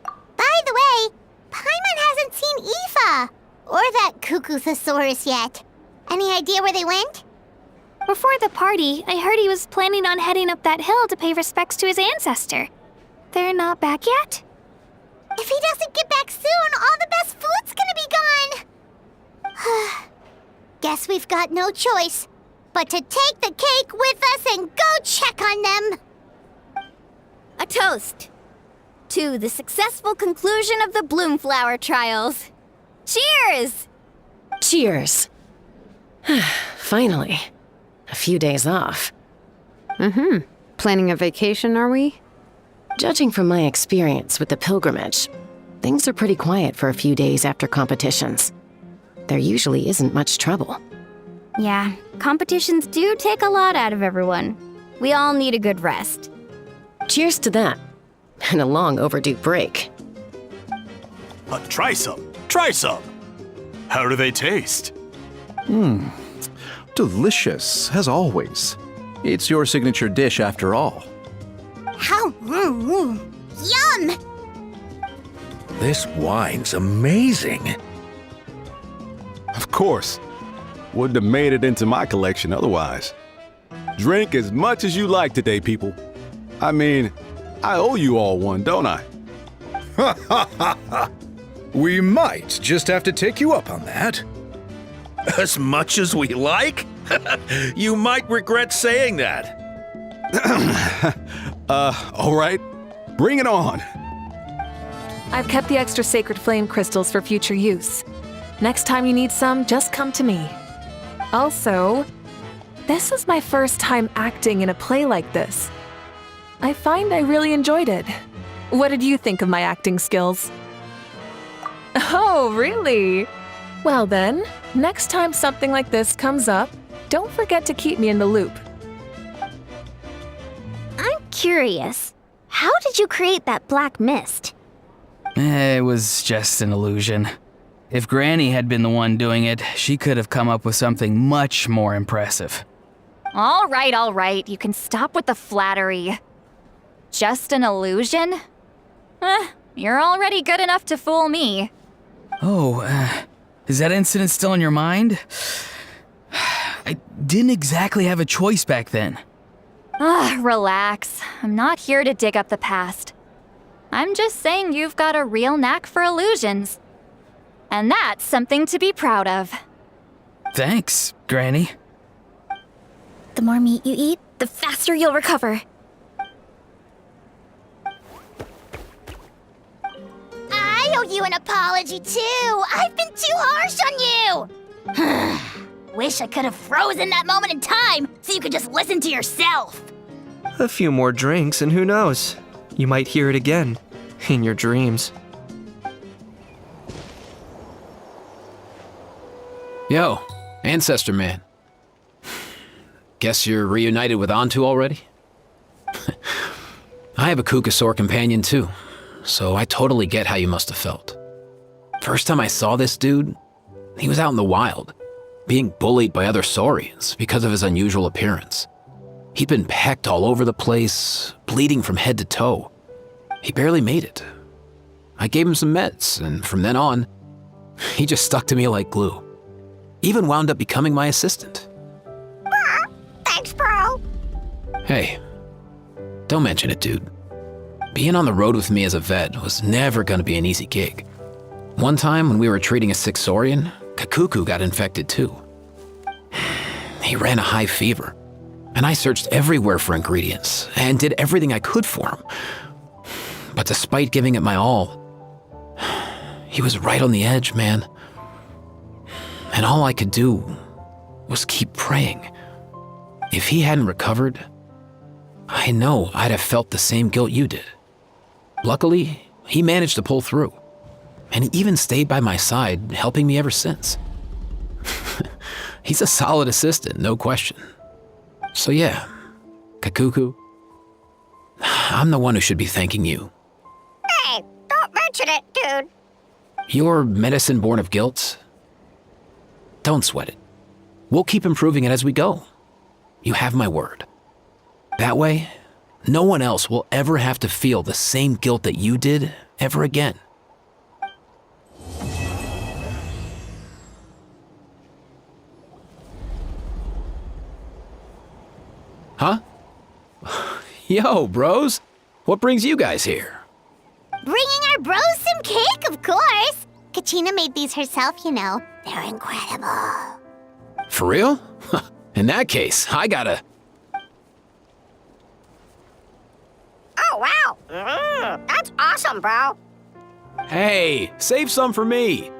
By the way, Paimon hasn't seen Aoife or that Cuckoo-thesaurus yet. Any idea where they went? Before the party, I heard he was planning on heading up that hill to pay respects to his ancestor. They're not back yet? If he doesn't get back soon, all the best food's gonna be gone. Guess we've got no choice but to take the cake with us and go check on them. toast to the successful conclusion of the Bloomflower trials. Cheers! Cheers. Finally. A few days off. Planning a vacation, are we? Judging from my experience with the pilgrimage, things are pretty quiet for a few days after competitions. There usually isn't much trouble. Yeah, competitions do take a lot out of everyone. We all need a good rest. Cheers to that. And a long overdue break. Try some. Try some. How do they taste? Delicious, as always. It's your signature dish after all. How? Yum! This wine's amazing. Of course. Wouldn't have made it into my collection otherwise. Drink as much as you like today, people. I mean, I owe you all one, don't I? We might just have to take you up on that. As much as we like? You might regret saying that. All right. Bring it on. I've kept the extra sacred flame crystals for future use. Next time you need some, just come to me. Also, this is my first time acting in a play like this. I find I really enjoyed it. What did you think of my acting skills? Oh, really? Well then, next time something like this comes up, don't forget to keep me in the loop. I'm curious. How did you create that black mist? It was just an illusion. If Granny had been the one doing it, she could have come up with something much more impressive. All right. You can stop with the flattery. Just an illusion? You're already good enough to fool me. Oh, is that incident still in your mind? I didn't exactly have a choice back then. Relax. I'm not here to dig up the past. I'm just saying you've got a real knack for illusions. And that's something to be proud of. Thanks, Granny. The more meat you eat, the faster you'll recover. I owe you an apology, too. I've been too harsh on you. Wish I could have frozen that moment in time so you could just listen to yourself. A few more drinks, and who knows? You might hear it again in your dreams. Yo, Ancestor Man. Guess you're reunited with Antu already? I have a Kukasaur companion too, so I totally get how you must have felt. First time I saw this dude, he was out in the wild, being bullied by other saurians because of his unusual appearance. He'd been pecked all over the place, bleeding from head to toe. He barely made it. I gave him some meds, and from then on, he just stuck to me like glue. Even wound up becoming my assistant. Thanks, bro. Hey, don't mention it, dude. Being on the road with me as a vet was never gonna be an easy gig. One time when we were treating a sick saurian, Kakuku got infected too. He ran a high fever, and I searched everywhere for ingredients and did everything I could for him. But despite giving it my all, he was right on the edge, man. And all I could do was keep praying. If he hadn't recovered, I know I'd have felt the same guilt you did. Luckily, he managed to pull through, and he even stayed by my side, helping me ever since. He's a solid assistant, no question. So yeah, Kakuku, I'm the one who should be thanking you. Hey, don't mention it, dude. Your medicine born of guilt? Don't sweat it. We'll keep improving it as we go. You have my word. That way, no one else will ever have to feel the same guilt that you did ever again. Huh? Yo, bros. What brings you guys here? Bringing our bros some cake, of course. Kachina made these herself, you know. They're incredible. For real? In that case, I gotta... Oh, wow. That's awesome, bro. Hey, save some for me.